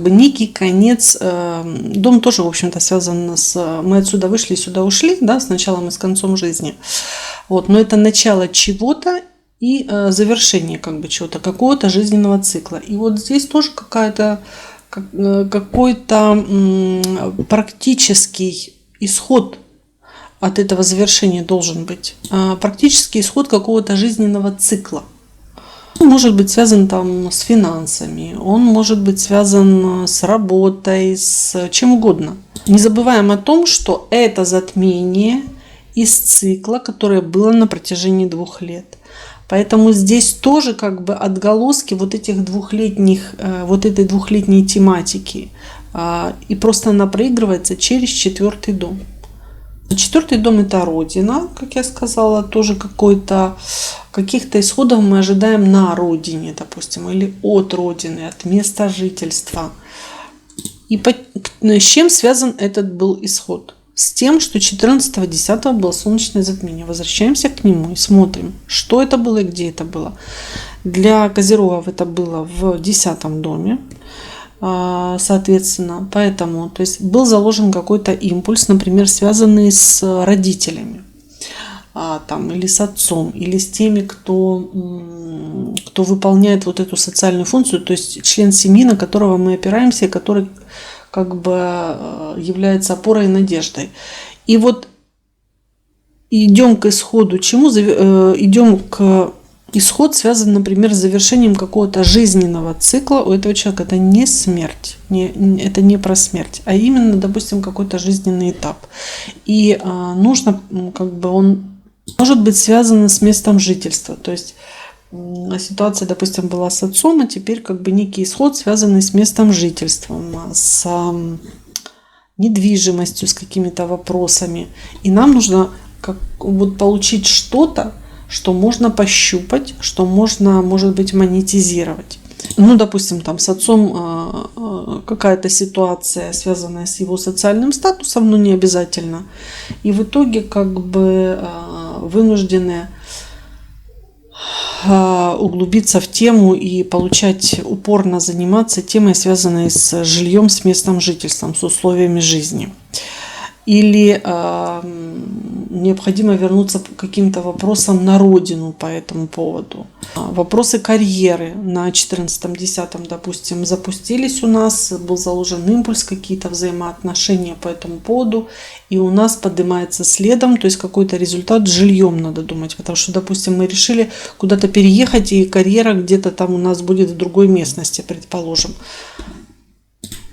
некий конец. Дом тоже, в общем-то, связан с... Мы отсюда вышли, сюда ушли, да, с началом и с концом жизни. Вот, но это начало чего-то и завершение чего-то, какого-то жизненного цикла. И вот здесь тоже какой-то практический исход от этого завершения должен быть. Практический исход какого-то жизненного цикла. Он может быть связан с финансами, он может быть связан с работой, с чем угодно. Не забываем о том, что это затмение из цикла, которое было на протяжении 2 лет. Поэтому здесь тоже отголоски вот этой двухлетней тематики. И просто она проигрывается через 4-й дом. 4-й дом — это родина, как я сказала, тоже каких-то исходов мы ожидаем на родине, допустим, или от родины, от места жительства. И с чем связан этот был исход? С тем, что 14-10 было солнечное затмение. Возвращаемся к нему и смотрим, что это было и где это было. Для козерогов это было в 10 доме, соответственно. Поэтому, то есть был заложен какой-то импульс, например, связанный с родителями, или с отцом, или с теми, кто выполняет вот эту социальную функцию, то есть член семьи, на которого мы опираемся, который является опорой и надеждой. И вот идем к исходу чему? Идем к исход связан, например, с завершением какого-то жизненного цикла у этого человека. Это не смерть, это не про смерть, а именно, допустим, какой-то жизненный этап. И нужно, он может быть связан с местом жительства. То есть ситуация, допустим, была с отцом, а теперь некий исход, связанный с местом жительства, с недвижимостью, с какими-то вопросами. И нам нужно получить что-то, что можно пощупать, что можно, может быть, монетизировать. Допустим, с отцом какая-то ситуация, связанная с его социальным статусом, но не обязательно. И в итоге вынуждены углубиться в тему и упорно заниматься темой, связанной с жильем, с местом жительства, с условиями жизни. Или необходимо вернуться к каким-то вопросам на родину по этому поводу. Вопросы карьеры на 14-10, допустим, запустились у нас, был заложен импульс, какие-то взаимоотношения по этому поводу, и у нас поднимается следом, то есть какой-то результат с жильем надо думать, потому что, допустим, мы решили куда-то переехать, и карьера где-то там у нас будет в другой местности, предположим.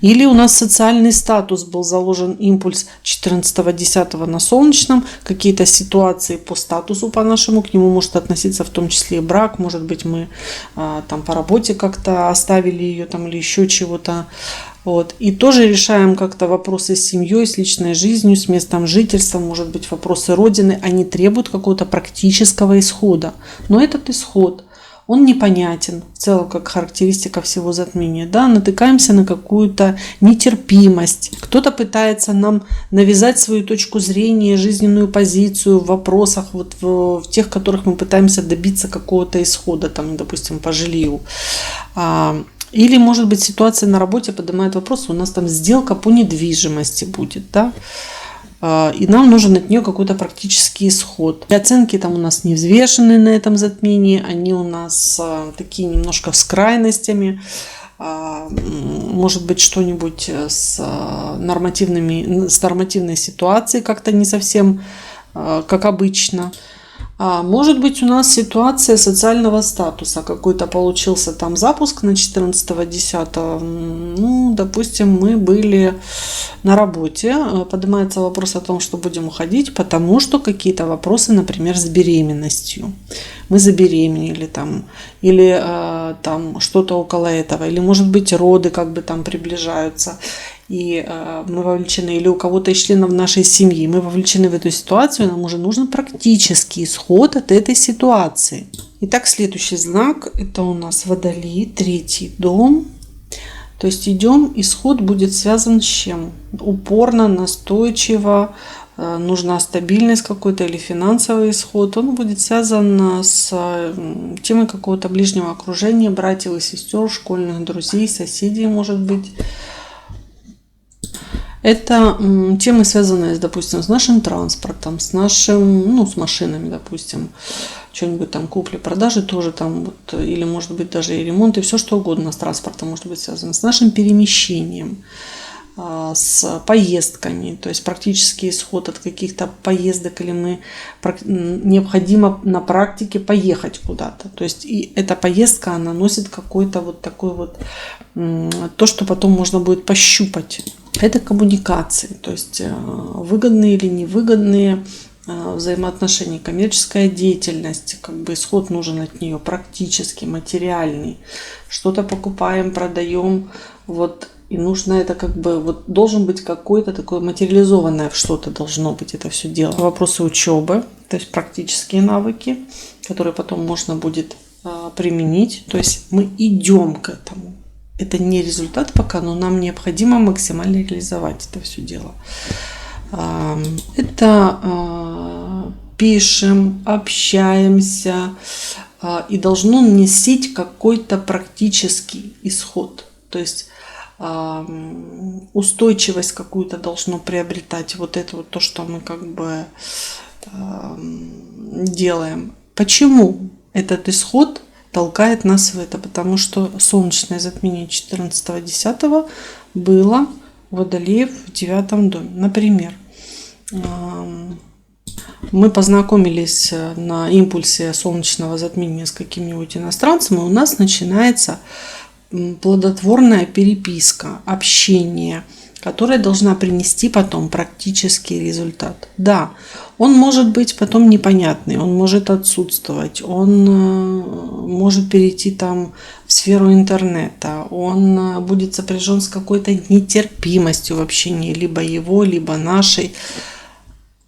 Или у нас социальный статус, был заложен импульс 14-10 на солнечном, какие-то ситуации по статусу по нашему, к нему может относиться в том числе и брак, может быть, мы по работе как-то оставили ее или еще чего-то. Вот. И тоже решаем как-то вопросы с семьей, с личной жизнью, с местом жительства, может быть, вопросы родины. Они требуют какого-то практического исхода. Но этот исход, он непонятен в целом, как характеристика всего затмения. Да? Натыкаемся на какую-то нетерпимость. Кто-то пытается нам навязать свою точку зрения, жизненную позицию в вопросах, вот в тех, в которых мы пытаемся добиться какого-то исхода, там, допустим, по жилью. Или, может быть, ситуация на работе поднимает вопрос, у нас там сделка по недвижимости будет, да, и нам нужен от нее какой-то практический исход. И оценки там у нас не взвешены на этом затмении, они у нас такие немножко с крайностями. Может быть, что-нибудь с нормативной ситуацией как-то не совсем как обычно. Может быть, у нас ситуация социального статуса. Какой-то получился там запуск на 14.10. Ну, допустим, мы были на работе. Поднимается вопрос о том, что будем уходить, потому что какие-то вопросы, например, с беременностью. Мы забеременели там. Или там что-то около этого. Или, может быть, роды как бы там приближаются. И мы вовлечены, или у кого-то из членов нашей семьи, мы вовлечены в эту ситуацию, нам уже нужен практический исход от этой ситуации. Итак, следующий знак, это у нас Водолей, 3-й дом. То есть идем, исход будет связан с чем? Упорно, настойчиво, нужна стабильность какой-то или финансовый исход. Он будет связан с темой какого-то ближнего окружения, братьев и сестер, школьных друзей, соседей, может быть. Это темы, связанные, допустим, с нашим транспортом, с нашим, ну, с машинами, допустим, что-нибудь там купли-продажи тоже там, вот, или, может быть, даже и ремонт, и все что угодно с транспортом может быть связано, с нашим перемещением, с поездками, то есть практический исход от каких-то поездок, или мы необходимо на практике поехать куда-то. То есть и эта поездка, она носит какой-то вот такой вот, то, что потом можно будет пощупать. Это коммуникации, то есть выгодные или невыгодные взаимоотношения, коммерческая деятельность, как бы исход нужен от нее практически, материальный. Что-то покупаем, продаем, вот. И нужно это как бы, вот должен быть какое-то такое материализованное что-то должно быть это все дело. Вопросы учебы, то есть практические навыки, которые потом можно будет применить. То есть мы идем к этому. Это не результат пока, но нам необходимо максимально реализовать это все дело. Это пишем, общаемся, и должно носить какой-то практический исход. То есть устойчивость какую-то должно приобретать вот это вот то, что мы как бы делаем. Почему этот исход толкает нас в это? Потому что солнечное затмение 14.10 было у Водолеев в 9 доме. Например, мы познакомились на импульсе солнечного затмения с каким-нибудь иностранцем, и у нас начинается плодотворная переписка, общение, которая должна принести потом практический результат. Да, он может быть потом непонятный, он может отсутствовать, он может перейти там в сферу интернета, он будет сопряжен с какой-то нетерпимостью в общении, либо его, либо нашей.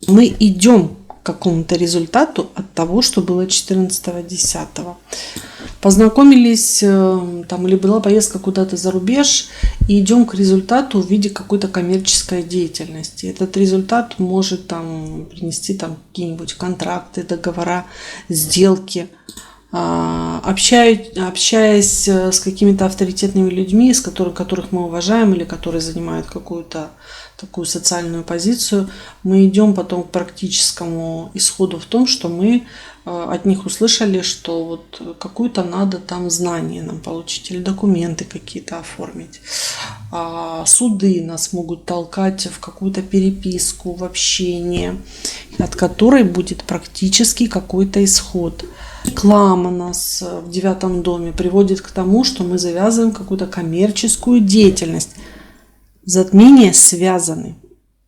Мы идем к какому-то результату от того, что было 14.10. Познакомились, там, или была поездка куда-то за рубеж, и идем к результату в виде какой-то коммерческой деятельности. Этот результат может там принести там какие-нибудь контракты, договора, сделки. Общаясь с какими-то авторитетными людьми, которых мы уважаем или которые занимают какую-то такую социальную позицию, мы идем потом к практическому исходу в том, что мы от них услышали, что вот какую-то надо там знание нам получить или документы какие-то оформить. Суды нас могут толкать в какую-то переписку, в общение, от которой будет практически какой-то исход. Реклама нас в 9 доме приводит к тому, что мы завязываем какую-то коммерческую деятельность. Затмения связаны.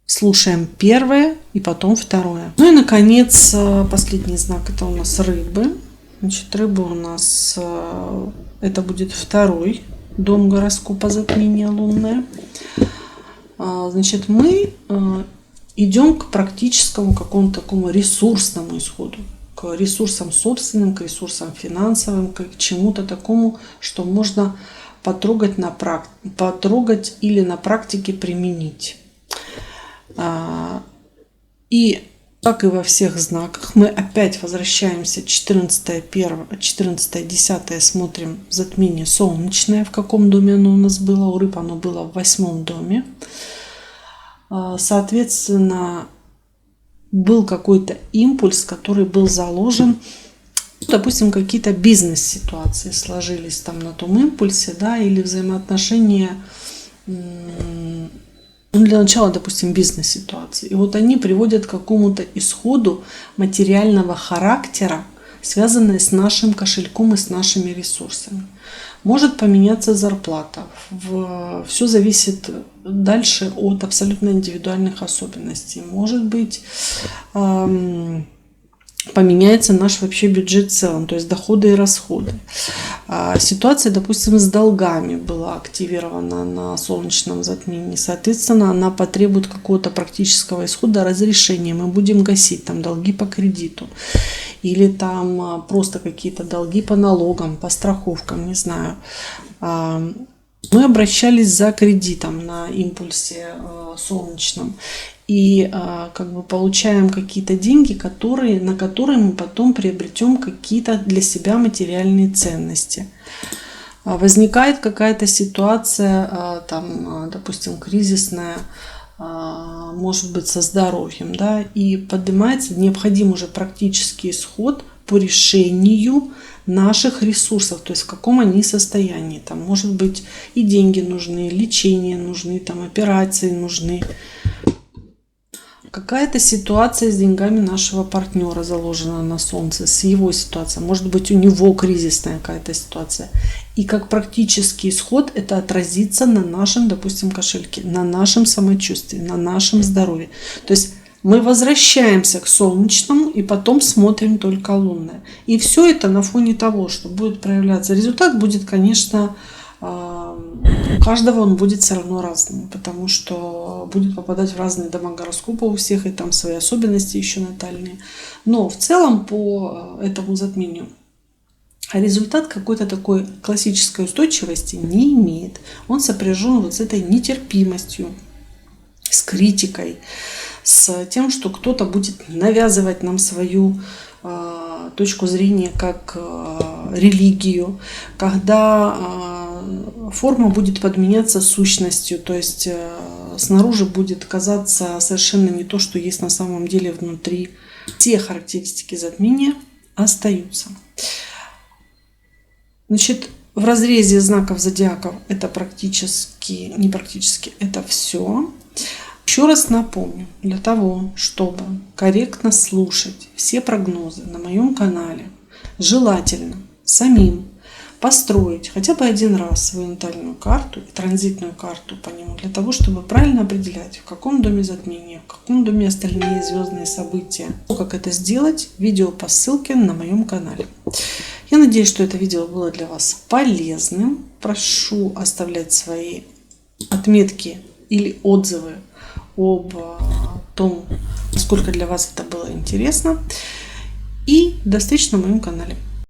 Слушаем первое и потом второе. Ну и, наконец, последний знак, это у нас рыбы. Значит, рыбы у нас, это будет 2-й дом гороскопа затмения лунное. Значит, мы идем к практическому какому-то такому ресурсному исходу, к ресурсам собственным, к ресурсам финансовым, к чему-то такому, что можно потрогать или на практике применить. И как и во всех знаках, мы опять возвращаемся 14-10, смотрим затмение солнечное, в каком доме оно у нас было. У рыб оно было в 8 доме. Соответственно, был какой-то импульс, который был заложен. Допустим, какие-то бизнес-ситуации сложились там на том импульсе, да, или взаимоотношения. Для начала, допустим, бизнес-ситуации. И вот они приводят к какому-то исходу материального характера, связанное с нашим кошельком и с нашими ресурсами. Может поменяться зарплата. Все зависит дальше от абсолютно индивидуальных особенностей. Может быть, поменяется наш вообще бюджет в целом, то есть доходы и расходы. Ситуация, допустим, с долгами была активирована на солнечном затмении. Соответственно, она потребует какого-то практического исхода, разрешения. Мы будем гасить там долги по кредиту. Или там просто какие-то долги по налогам, по страховкам, не знаю. Мы обращались за кредитом на импульсе солнечном. И как бы получаем какие-то деньги, на которые мы потом приобретем какие-то для себя материальные ценности. Возникает какая-то ситуация, там, допустим, кризисная, может быть, со здоровьем, да, и поднимается необходим уже практический исход по решению наших ресурсов, то есть в каком они состоянии. Там, может быть, и деньги нужны, лечение нужны, там, операции нужны. Какая-то ситуация с деньгами нашего партнера заложена на солнце, с его ситуацией. Может быть, у него кризисная какая-то ситуация. И как практический исход это отразится на нашем, допустим, кошельке, на нашем самочувствии, на нашем здоровье. То есть мы возвращаемся к солнечному и потом смотрим только лунное. И все это на фоне того, что будет проявляться. Результат будет, конечно, у каждого он будет все равно разным, потому что будет попадать в разные дома гороскопа у всех, и там свои особенности еще натальные. Но в целом по этому затмению результат какой-то такой классической устойчивости не имеет. Он сопряжен вот с этой нетерпимостью, с критикой, с тем, что кто-то будет навязывать нам свою точку зрения как религию, когда форма будет подменяться сущностью, то есть снаружи будет казаться совершенно не то, что есть на самом деле внутри. Все характеристики затмения остаются. Значит, в разрезе знаков зодиаков это это все. Еще раз напомню, для того, чтобы корректно слушать все прогнозы на моем канале, желательно самим построить хотя бы один раз свою натальную карту и транзитную карту по нему, для того, чтобы правильно определять, в каком доме затмения, в каком доме остальные звездные события. Как это сделать? Видео по ссылке на моем канале. Я надеюсь, что это видео было для вас полезным. Прошу оставлять свои отметки или отзывы об том, насколько для вас это было интересно. И до встречи на моем канале.